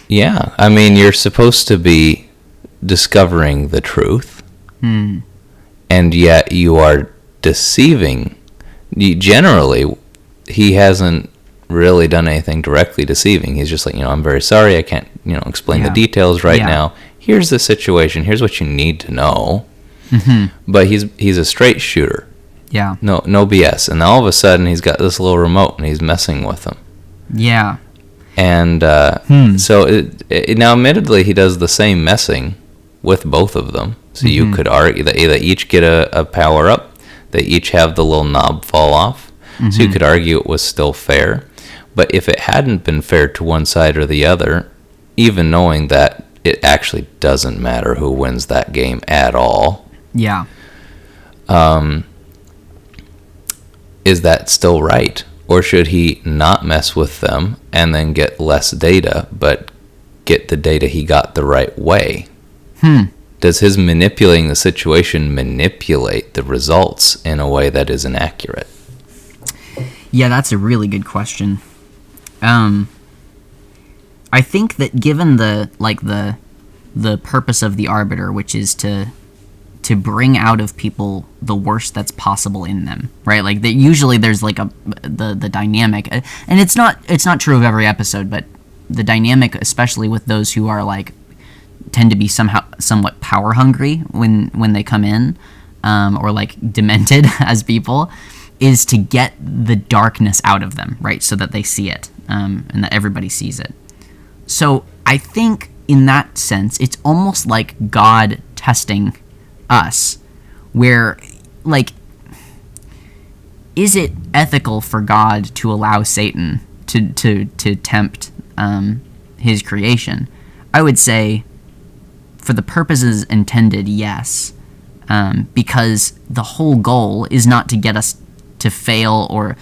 Yeah, I mean, you're supposed to be discovering the truth, and yet you are deceiving. Generally, he hasn't really done anything directly deceiving. He's just like, I'm very sorry, I can't, explain the details right now. Here's the situation. Here's what you need to know. But he's a straight shooter. Yeah. No BS. And all of a sudden, he's got this little remote, and he's messing with them. Yeah. And so now, admittedly, he does the same messing with both of them. So you could argue that they each get a power up. They each have the little knob fall off. So you could argue it was still fair. But if it hadn't been fair to one side or the other, even knowing that it actually doesn't matter who wins that game at all. Yeah. Is that still right? Or should he not mess with them and then get less data, but get the data he got the right way? does his manipulating the situation manipulate the results in a way that is inaccurate? Yeah, that's a really good question. I think that given the purpose of the arbiter, which is to bring out of people the worst that's possible in them, right? Like that usually there's like the dynamic, and it's not true of every episode, but the dynamic, especially with those who are like tend to be somewhat power hungry when they come in, or like demented as people, is to get the darkness out of them, right? So that they see it, and that everybody sees it. So I think in that sense, it's almost like God testing us, where, like, is it ethical for God to allow Satan to tempt his creation? I would say, for the purposes intended, yes, because the whole goal is not to get us to fail or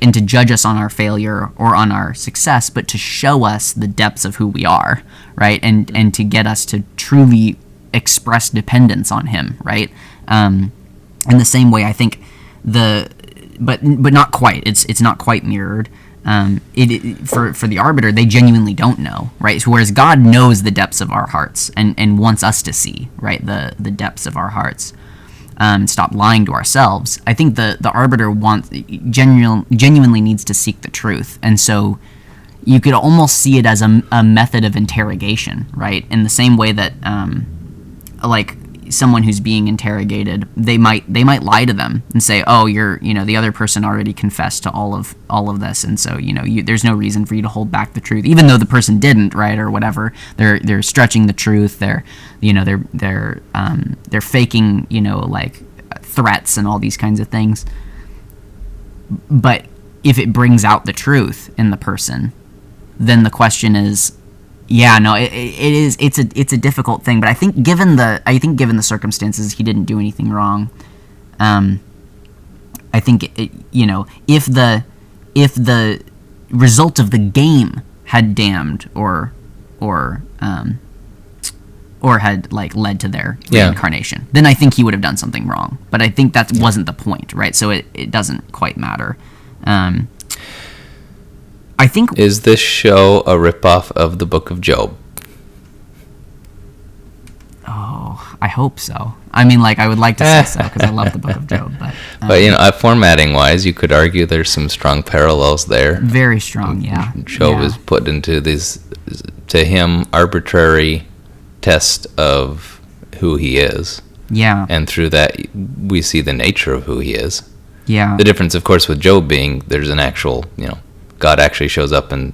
and to judge us on our failure or on our success, but to show us the depths of who we are, right? And to get us to truly express dependence on him, right? In the same way, I think but not quite. It's not quite mirrored. For the arbiter, they genuinely don't know, right? Whereas God knows the depths of our hearts and wants us to see, right, the depths of our hearts. Stop lying to ourselves. I think the arbiter genuinely needs to seek the truth, and so you could almost see it as a method of interrogation, right? In the same way that like someone who's being interrogated, they might lie to them and say, oh, the other person already confessed to all of this, and so there's no reason for you to hold back the truth, even though the person didn't, right, or whatever. They're stretching the truth. They're faking like threats and all these kinds of things. But if it brings out the truth in the person, then the question is, it's a difficult thing, but I think given the circumstances, he didn't do anything wrong. I think if the result of the game had damned or had led to their reincarnation, then I think he would have done something wrong. But I think that wasn't the point, right? So it doesn't quite matter. I think... Is this show a ripoff of the Book of Job? Oh, I hope so. I mean, I would like to say so, because I love the Book of Job. But, formatting-wise, you could argue there's some strong parallels there. Very strong, yeah. Job is put into these, to him, arbitrary test of who he is. Yeah. And through that, we see the nature of who he is. Yeah. The difference, of course, with Job being there's an actual, God actually shows up and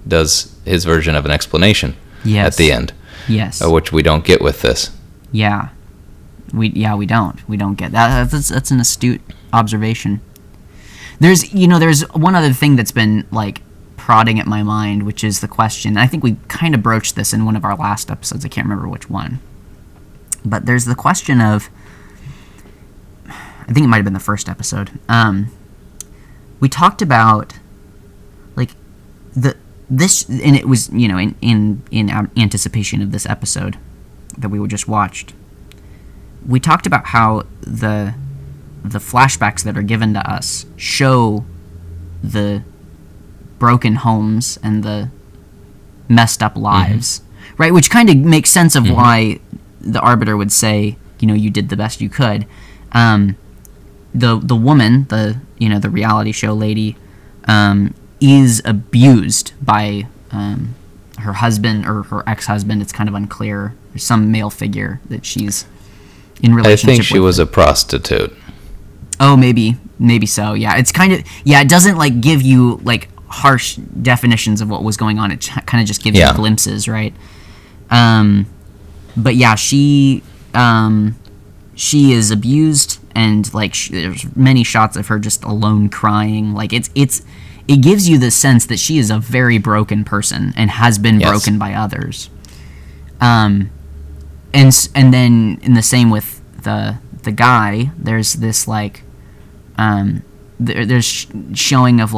does his version of an explanation at the end. Yes. Which we don't get with this. Yeah. We don't. We don't get that. That's an astute observation. There's one other thing that's been prodding at my mind, which is the question. I think we kind of broached this in one of our last episodes. I can't remember which one. But there's the question of, I think it might have been the first episode. We talked about this, and it was in anticipation of this episode that we just watched. We talked about how the flashbacks that are given to us show the broken homes and the messed up lives, right? Which kind of makes sense of why the arbiter would say, you did the best you could. The woman, the reality show lady, is abused by her husband or her ex-husband. It's kind of unclear. There's some male figure that she's in relationship with. I think she was a prostitute. Oh, maybe so. Yeah, it's kind of, it doesn't give you harsh definitions of what was going on. It kind of just gives you glimpses, right? But yeah, she is abused, and there's many shots of her just alone crying. It gives you the sense that she is a very broken person and has been broken by others. And then in the same with the guy, there's this there's showing of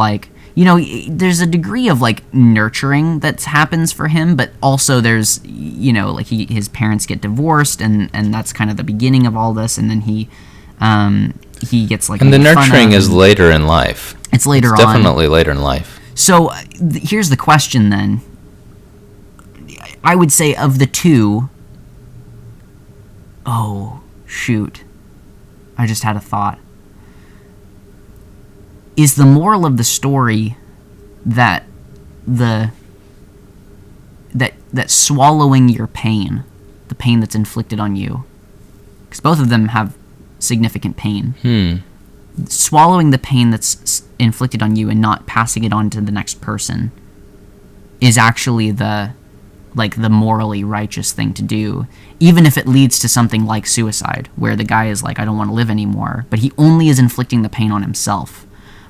there's a degree of like nurturing that happens for him, but also there's, like his parents get divorced, and that's kind of the beginning of all this, and then he gets like. And the nurturing is later in life. It's later on. Definitely later in life. So here's the question then. I would say of the two. Oh shoot! I just had a thought. Is the moral of the story that that swallowing your pain, the pain that's inflicted on you, because both of them have significant pain, swallowing the pain that's inflicted on you and not passing it on to the next person is actually the morally righteous thing to do, even if it leads to something like suicide, where the guy is like, I don't want to live anymore, but he only is inflicting the pain on himself.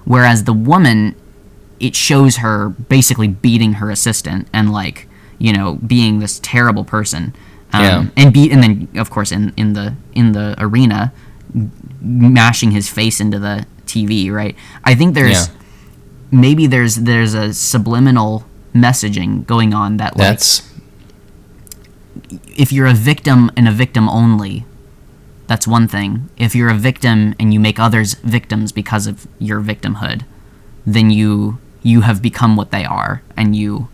Whereas the woman, it shows her basically beating her assistant and being this terrible person, and then of course in the arena, mashing his face into the TV. Right? I think maybe there's a subliminal messaging going on that if you're a victim and a victim only, that's one thing. If you're a victim and you make others victims because of your victimhood, then you have become what they are, and you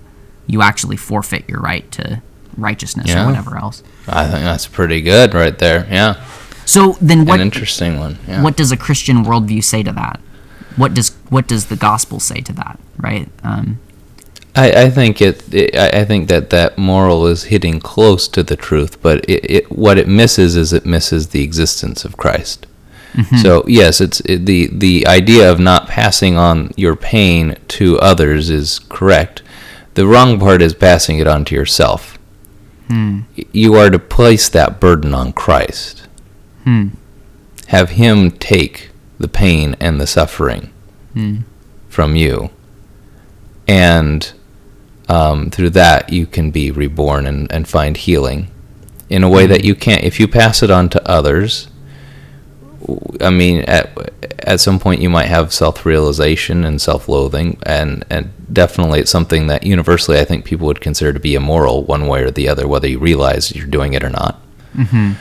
actually forfeit your right to righteousness or whatever else. I think that's pretty good right there. Yeah. So then what? An interesting one. Yeah. What does a Christian worldview say to that? What does the gospel say to that? Right. I think I think that moral is hitting close to the truth, but what it misses is the existence of Christ. Mm-hmm. So yes, the idea of not passing on your pain to others is correct. The wrong part is passing it on to yourself. You are to place that burden on Christ. Have Him take the pain and the suffering from you, and through that you can be reborn and find healing in a way that you can't if you pass it on to others. I mean, at some point you might have self-realization and self-loathing, and definitely it's something that universally I think people would consider to be immoral one way or the other, whether you realize you're doing it or not. Mm-hmm.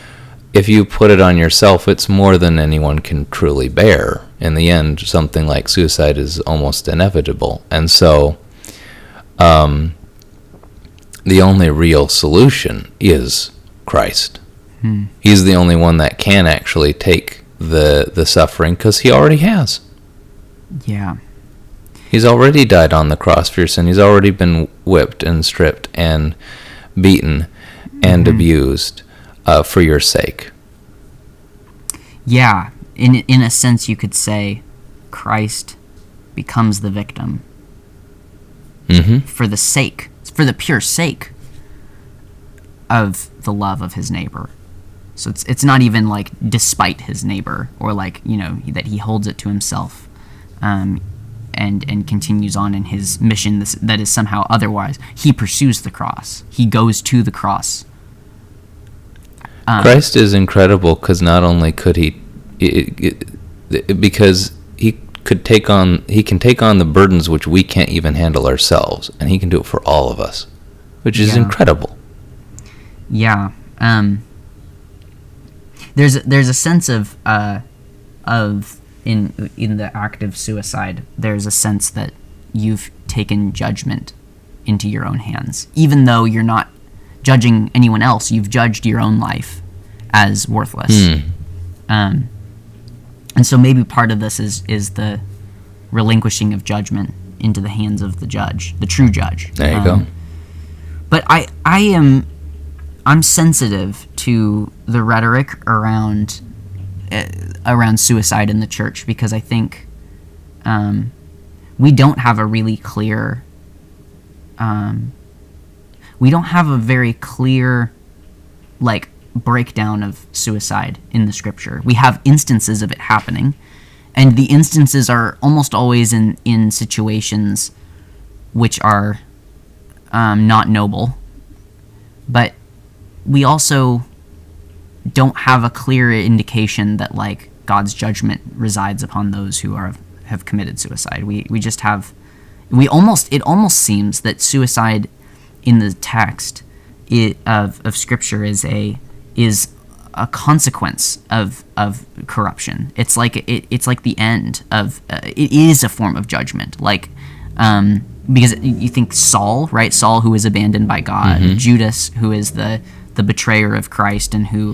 If you put it on yourself, it's more than anyone can truly bear. In the end, something like suicide is almost inevitable. And so the only real solution is Christ. He's the only one that can actually take the suffering, because He already has. Yeah. He's already died on the cross for your sin. He's already been whipped and stripped and beaten and abused for your sake. Yeah. In a sense, you could say Christ becomes the victim for the pure sake of the love of His neighbor. So it's not even like despite his neighbor, or like, that he holds it to himself, and continues on in his mission that is somehow otherwise. He pursues the cross. He goes to the cross. Christ is incredible, because not only could He, because He can take on the burdens which we can't even handle ourselves, and He can do it for all of us, which is incredible. Yeah. There's a sense of in the act of suicide, there's a sense that you've taken judgment into your own hands. Even though you're not judging anyone else, you've judged your own life as worthless. And so maybe part of this is the relinquishing of judgment into the hands of the judge, the true judge. There you go. But I'm sensitive to the rhetoric around suicide in the church, because I think we don't have a really clear we don't have a very clear breakdown of suicide in the scripture. We have instances of it happening, and the instances are almost always in situations which are not noble, but we also don't have a clear indication that God's judgment resides upon those who have committed suicide. We just have it almost seems that suicide in the text of Scripture is a consequence of corruption. It's like it's like the end of it is a form of judgment. Like because you think Saul, right? Saul, who is abandoned by God, Judas, who is the betrayer of Christ, and who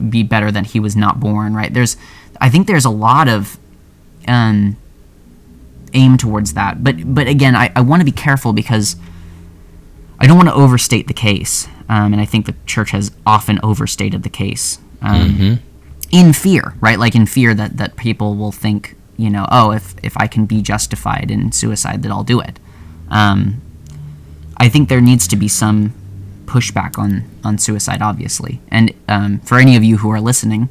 be better that he was not born, right? I think there's a lot of aim towards that, but again, I want to be careful because I don't want to overstate the case, and I think the church has often overstated the case in fear, right? Like in fear that people will think, if I can be justified in suicide, that I'll do it. I think there needs to be some pushback on suicide, obviously, and for any of you who are listening,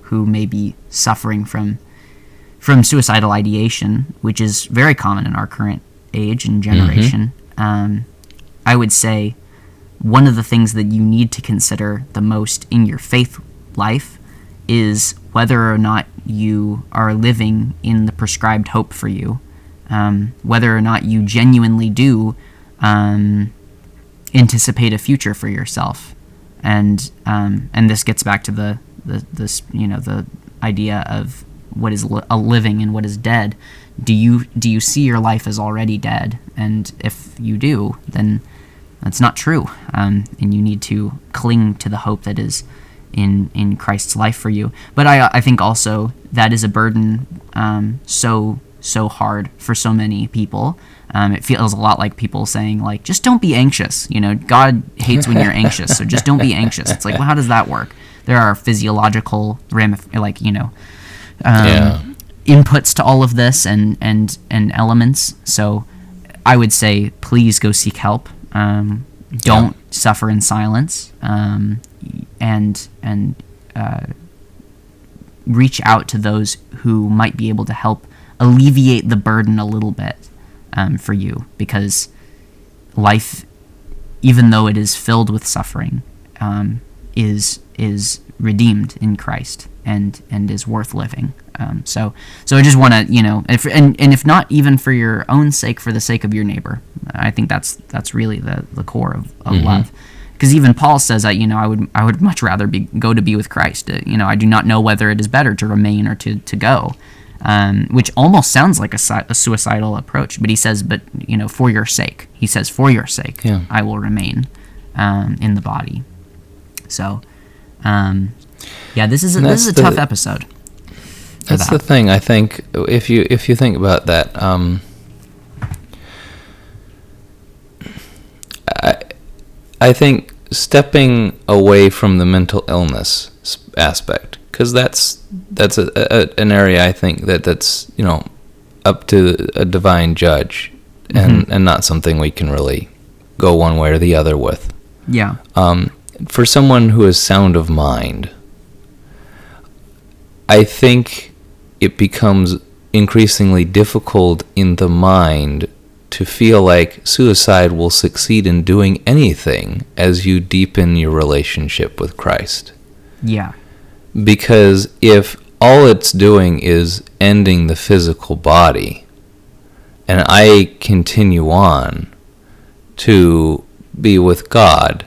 who may be suffering from suicidal ideation, which is very common in our current age and generation, I would say one of the things that you need to consider the most in your faith life is whether or not you are living in the prescribed hope for you, whether or not you genuinely do anticipate a future for yourself, and this gets back to the idea of what is a living and what is dead. Do you see your life as already dead? And if you do, then that's not true, and you need to cling to the hope that is in Christ's life for you. But I think also that is a burden so hard for so many people. It feels a lot like people saying, like, just don't be anxious. God hates when you're anxious, so just don't be anxious. It's like, well, how does that work? There are physiological inputs to all of this and elements. So I would say, please go seek help. Don't suffer in silence, and reach out to those who might be able to help alleviate the burden a little bit for you, because life, even though it is filled with suffering, is redeemed in Christ and is worth living. So I just want to, if not even for your own sake, for the sake of your neighbor. I think that's really the core of love. Because even Paul says that, I would much rather go to be with Christ. I do not know whether it is better to remain or to go, which almost sounds like a suicidal approach. But he says, for your sake. He says, for your sake, I will remain in the body. So, this is a tough episode. That's the thing. I think if you think about that, I think stepping away from the mental illness aspect, because that's an area I think that's up to a divine judge, and not something we can really go one way or the other with. Yeah. For someone who is sound of mind, I think it becomes increasingly difficult in the mind to feel like suicide will succeed in doing anything as you deepen your relationship with Christ. Yeah. Because if all it's doing is ending the physical body, and I continue on to be with God,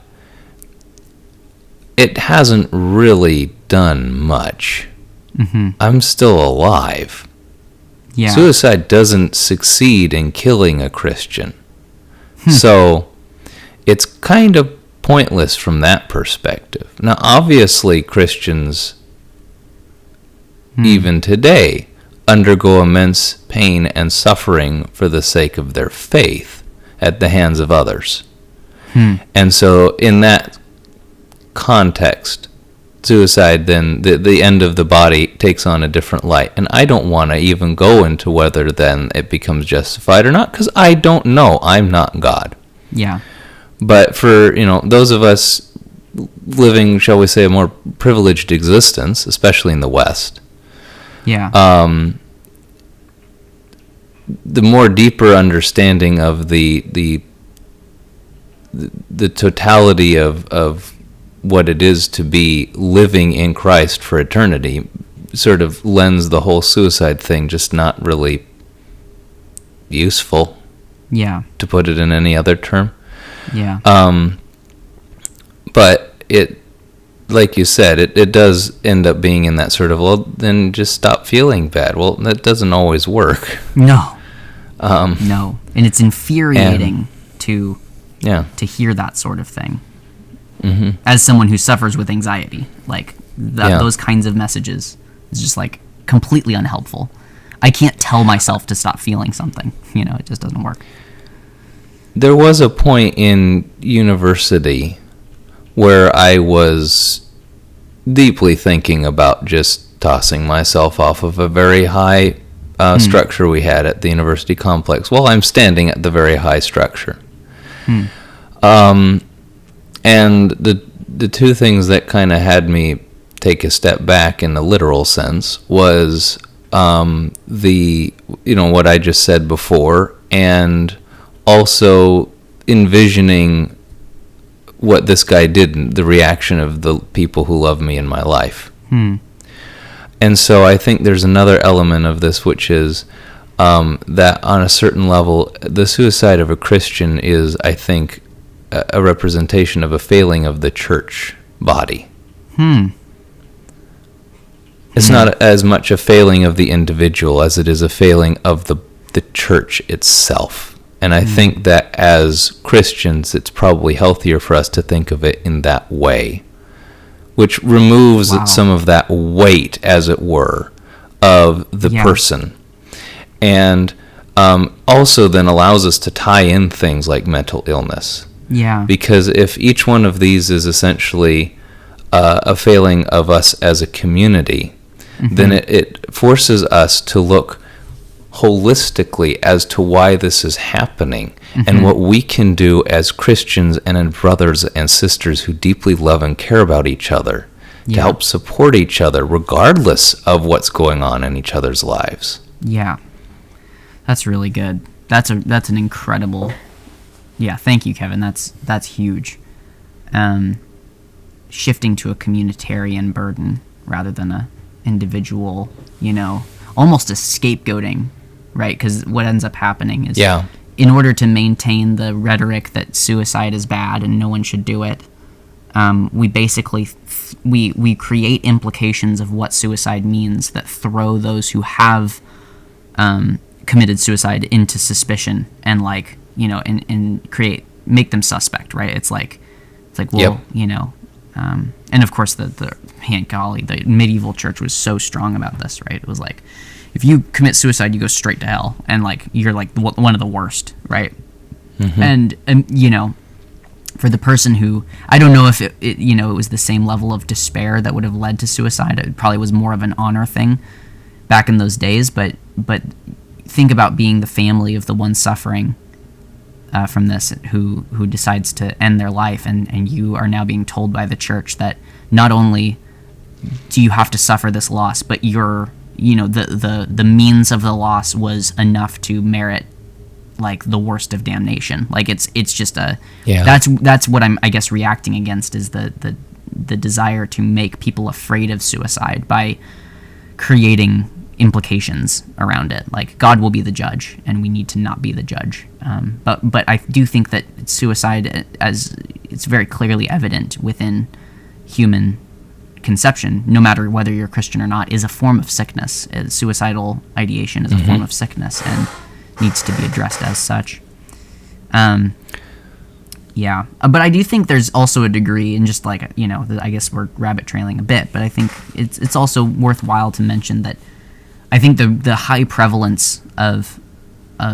it hasn't really done much. I'm still alive. Yeah. Suicide doesn't succeed in killing a Christian. So it's kind of pointless from that perspective. Now, obviously, Christians, even today, undergo immense pain and suffering for the sake of their faith at the hands of others. And so in that context, suicide, then the end of the body takes on a different light. And I don't want to even go into whether then it becomes justified or not, because I don't know. I'm not God. Yeah. But for, those of us living, shall we say, a more privileged existence, especially in the West, the more deeper understanding of the totality of what it is to be living in Christ for eternity sort of lends the whole suicide thing just not really useful. Yeah. To put it in any other term. Yeah. But it, like you said, it does end up being in that sort of, well, then just stop feeling bad. Well, that doesn't always work. No. No. And it's infuriating to hear that sort of thing. Mm-hmm. As someone who suffers with anxiety, like those kinds of messages is just like completely unhelpful. I can't tell myself to stop feeling something. It just doesn't work. There was a point in university where I was deeply thinking about just tossing myself off of a very high structure we had at the university complex. Well, I'm standing at the very high structure. And the two things that kind of had me take a step back in the literal sense was what I just said before, and also envisioning what this guy did, the reaction of the people who love me in my life. And so I think there's another element of this, which is that on a certain level, the suicide of a Christian is, I think, a representation of a failing of the church body. It's not as much a failing of the individual as it is a failing of the church itself. And I think that as Christians, it's probably healthier for us to think of it in that way, which removes some of that weight, as it were, of the person. And also then allows us to tie in things like mental illness. Yeah. Because if each one of these is essentially a failing of us as a community, then it forces us to look holistically as to why this is happening and what we can do as Christians and as brothers and sisters who deeply love and care about each other to help support each other regardless of what's going on in each other's lives. Yeah. That's really good. That's an incredible. Yeah, thank you, Kevin. That's huge. Shifting to a communitarian burden rather than a individual, almost a scapegoating, right? Because what ends up happening is, in order to maintain the rhetoric that suicide is bad and no one should do it, we basically we create implications of what suicide means that throw those who have committed suicide into suspicion and and make them suspect, right? It's like well, and of course the medieval church was so strong about this, right? It was like, if you commit suicide, you go straight to hell, and you're one of the worst, right? And for the person who, I don't know if it was the same level of despair that would have led to suicide. It probably was more of an honor thing back in those days, but think about being the family of the one suffering from this who decides to end their life, and you are now being told by the church that not only do you have to suffer this loss, but the means of the loss was enough to merit the worst of damnation. It's just that's what I'm, I guess, reacting against, is the desire to make people afraid of suicide by creating implications around it. God will be the judge, and we need to not be the judge. But I do think that suicide, as it's very clearly evident within human conception, no matter whether you're Christian or not, is a form of sickness. Suicidal ideation is a form of sickness and needs to be addressed as such. But I do think there's also a degree, and just I guess we're rabbit trailing a bit, but I think it's also worthwhile to mention that I think the high prevalence of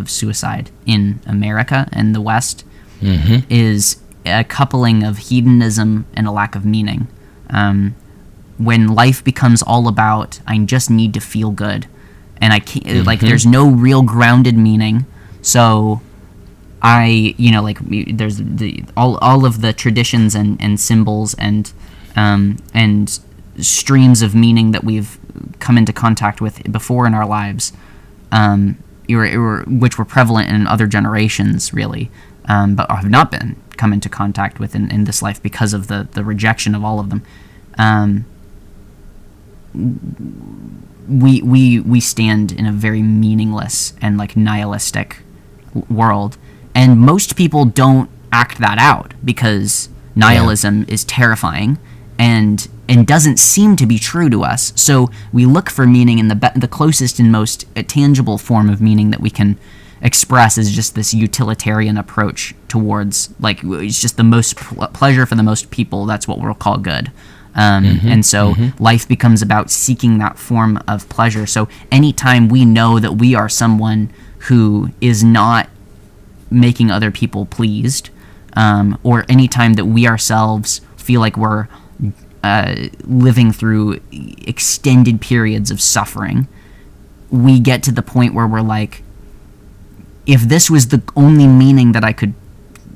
suicide in America and the West is a coupling of hedonism and a lack of meaning. When life becomes all about, I just need to feel good, and I can't, there's no real grounded meaning. So there's all of the traditions and symbols and streams of meaning that we've come into contact with before in our lives, which were prevalent in other generations, really, but have not been come into contact with in this life because of the rejection of all of them. We stand in a very meaningless and nihilistic world, and most people don't act that out because nihilism is terrifying and doesn't seem to be true to us. So we look for meaning in the closest and most tangible form of meaning that we can express is just this utilitarian approach towards, like, it's just the most pleasure for the most people. That's what we'll call good. And so life becomes about seeking that form of pleasure. So anytime we know that we are someone who is not making other people pleased, or anytime that we ourselves feel like we're living through extended periods of suffering, we get to the point where we're like, if this was the only meaning that I could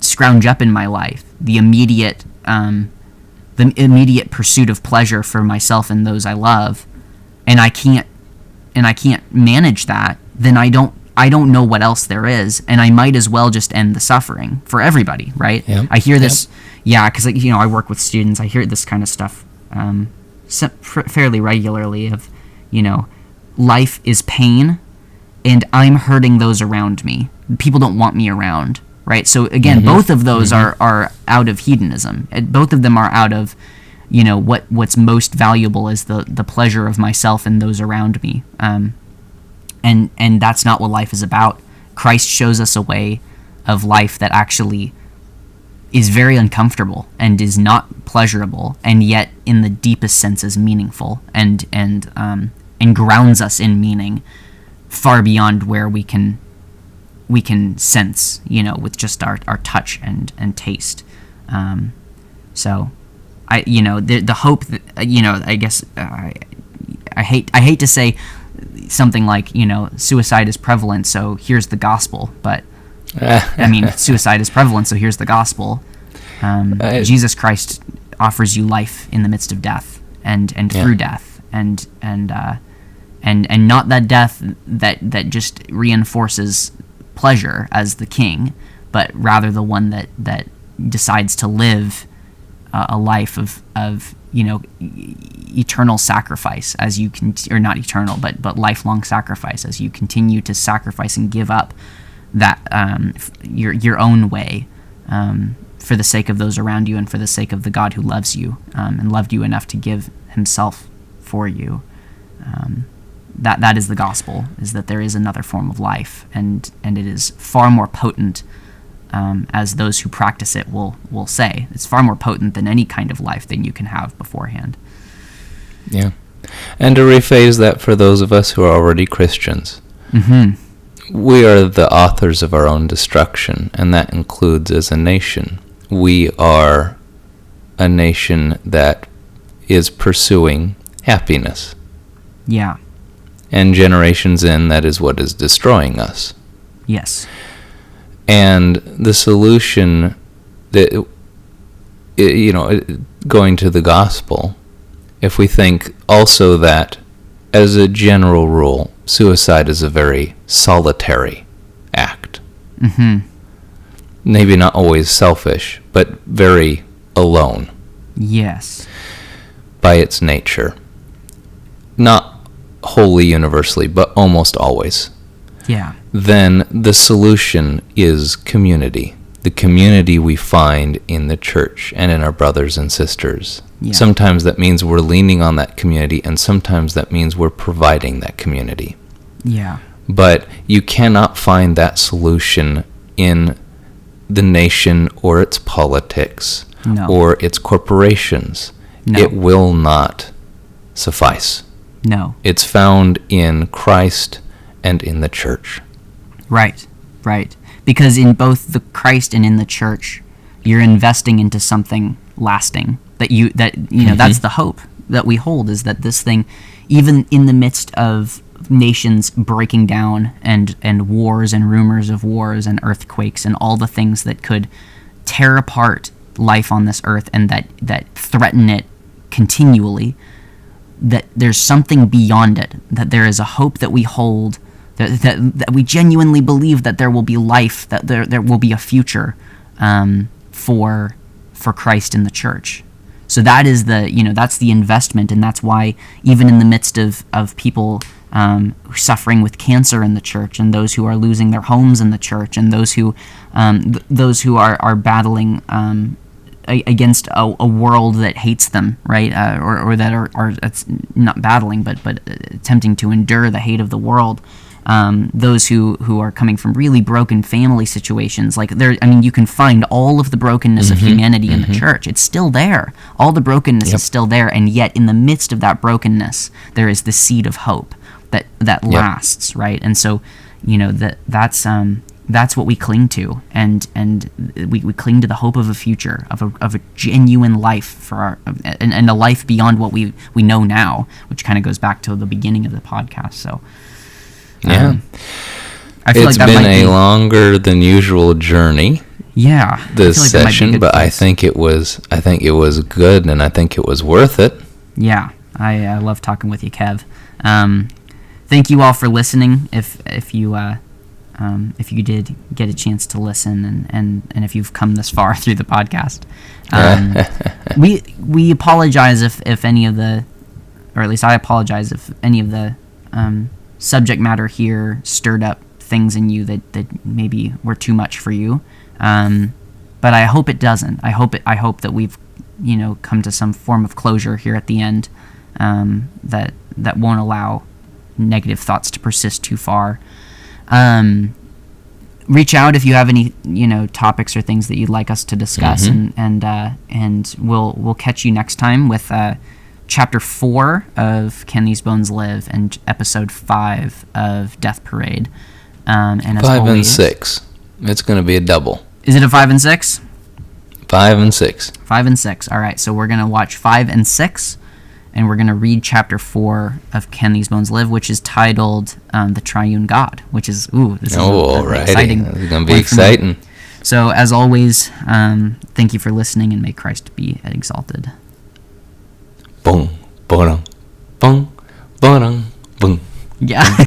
scrounge up in my life, the immediate pursuit of pleasure for myself and those I love, and I can't manage that, then I don't know what else there is, and I might as well just end the suffering for everybody, right? Yep. I hear this, because I work with students. I hear this kind of stuff fairly regularly. Of, life is pain, and I'm hurting those around me. People don't want me around, right? So again, both of those are out of hedonism. Both of them are out of, what's most valuable is the pleasure of myself and those around me. And that's not what life is about. Christ shows us a way of life that actually is very uncomfortable and is not pleasurable, and yet in the deepest sense is meaningful and grounds us in meaning far beyond where we can sense, with just our touch and taste. So the hope that, I guess I hate to say something like, suicide is prevalent, so here's the gospel. But suicide is prevalent, so here's the gospel. Jesus Christ offers you life in the midst of death and through death, and not that death that just reinforces pleasure as the king, but rather the one that decides to live a life of eternal sacrifice as you can, or not eternal, but lifelong sacrifice as you continue to sacrifice and give up that your own way for the sake of those around you and for the sake of the God who loves you and loved you enough to give himself for you. That is the gospel, is that there is another form of life, and it is far more potent, as those who practice it will say. It's far more potent than any kind of life that you can have beforehand. Yeah. And to rephrase that for those of us who are already Christians, we are the authors of our own destruction, and that includes as a nation. We are a nation that is pursuing happiness. Yeah. And generations in, that is what is destroying us. Yes. And the solution that, going to the gospel, if we think also that, as a general rule, suicide is a very solitary act. Maybe not always selfish, but very alone. Yes. By its nature. Not wholly universally, but almost always. Yeah. Then the solution is community. The community we find in the church and in our brothers and sisters. Yeah. Sometimes that means we're leaning on that community, and sometimes that means we're providing that community. Yeah. But you cannot find that solution in the nation or its politics or its corporations. No. It will not suffice. No. It's found in Christ and in the church. Right. Because in both the Christ and in the church, you're investing into something lasting. That's the hope that we hold, is that this thing, even in the midst of nations breaking down and wars and rumors of wars and earthquakes and all the things that could tear apart life on this earth and that threaten it continually, that there's something beyond it, that there is a hope that we hold, that we genuinely believe that there will be life, that there will be a future for Christ in the church. So that is that's the investment, and that's why even in the midst of people suffering with cancer in the church, and those who are losing their homes in the church, and those who are battling against a world that hates them, right? Or that are not battling, but attempting to endure the hate of the world. Those who are coming from really broken family situations, like you can find all of the brokenness of humanity in the church. It's still there. All the brokenness is still there, and yet in the midst of that brokenness, there is the seed of hope that lasts, right? And so, that's what we cling to, and we cling to the hope of a future, of a genuine life for and a life beyond what we know now, which kind of goes back to the beginning of the podcast. So, I feel it's like been a longer than usual journey. Yeah, this session, but I think it was good, and I think it was worth it. Yeah, I love talking with you, Kev. Thank you all for listening. If you did get a chance to listen, and if you've come this far through the podcast, we apologize if any of the, or at least I apologize if any of the subject matter here stirred up things in you that maybe were too much for you. But I hope it doesn't. I hope that we've come to some form of closure here at the end, that won't allow negative thoughts to persist too far. Reach out if you have any topics or things that you'd like us to discuss, and we'll catch you next time with chapter 4 of Can These Bones Live and episode 5 of Death Parade. And as 5 always, and 6. It's going to be a double. Is it a 5 and 6? 5 and 6. 5 and 6. All right, so we're going to watch 5 and 6. And we're going to read chapter 4 of Can These Bones Live, which is titled The Triune God, which is, this is exciting. It's going to be exciting. So, as always, thank you for listening, and may Christ be exalted. Boom, boom, boom, boom, boom. Yeah.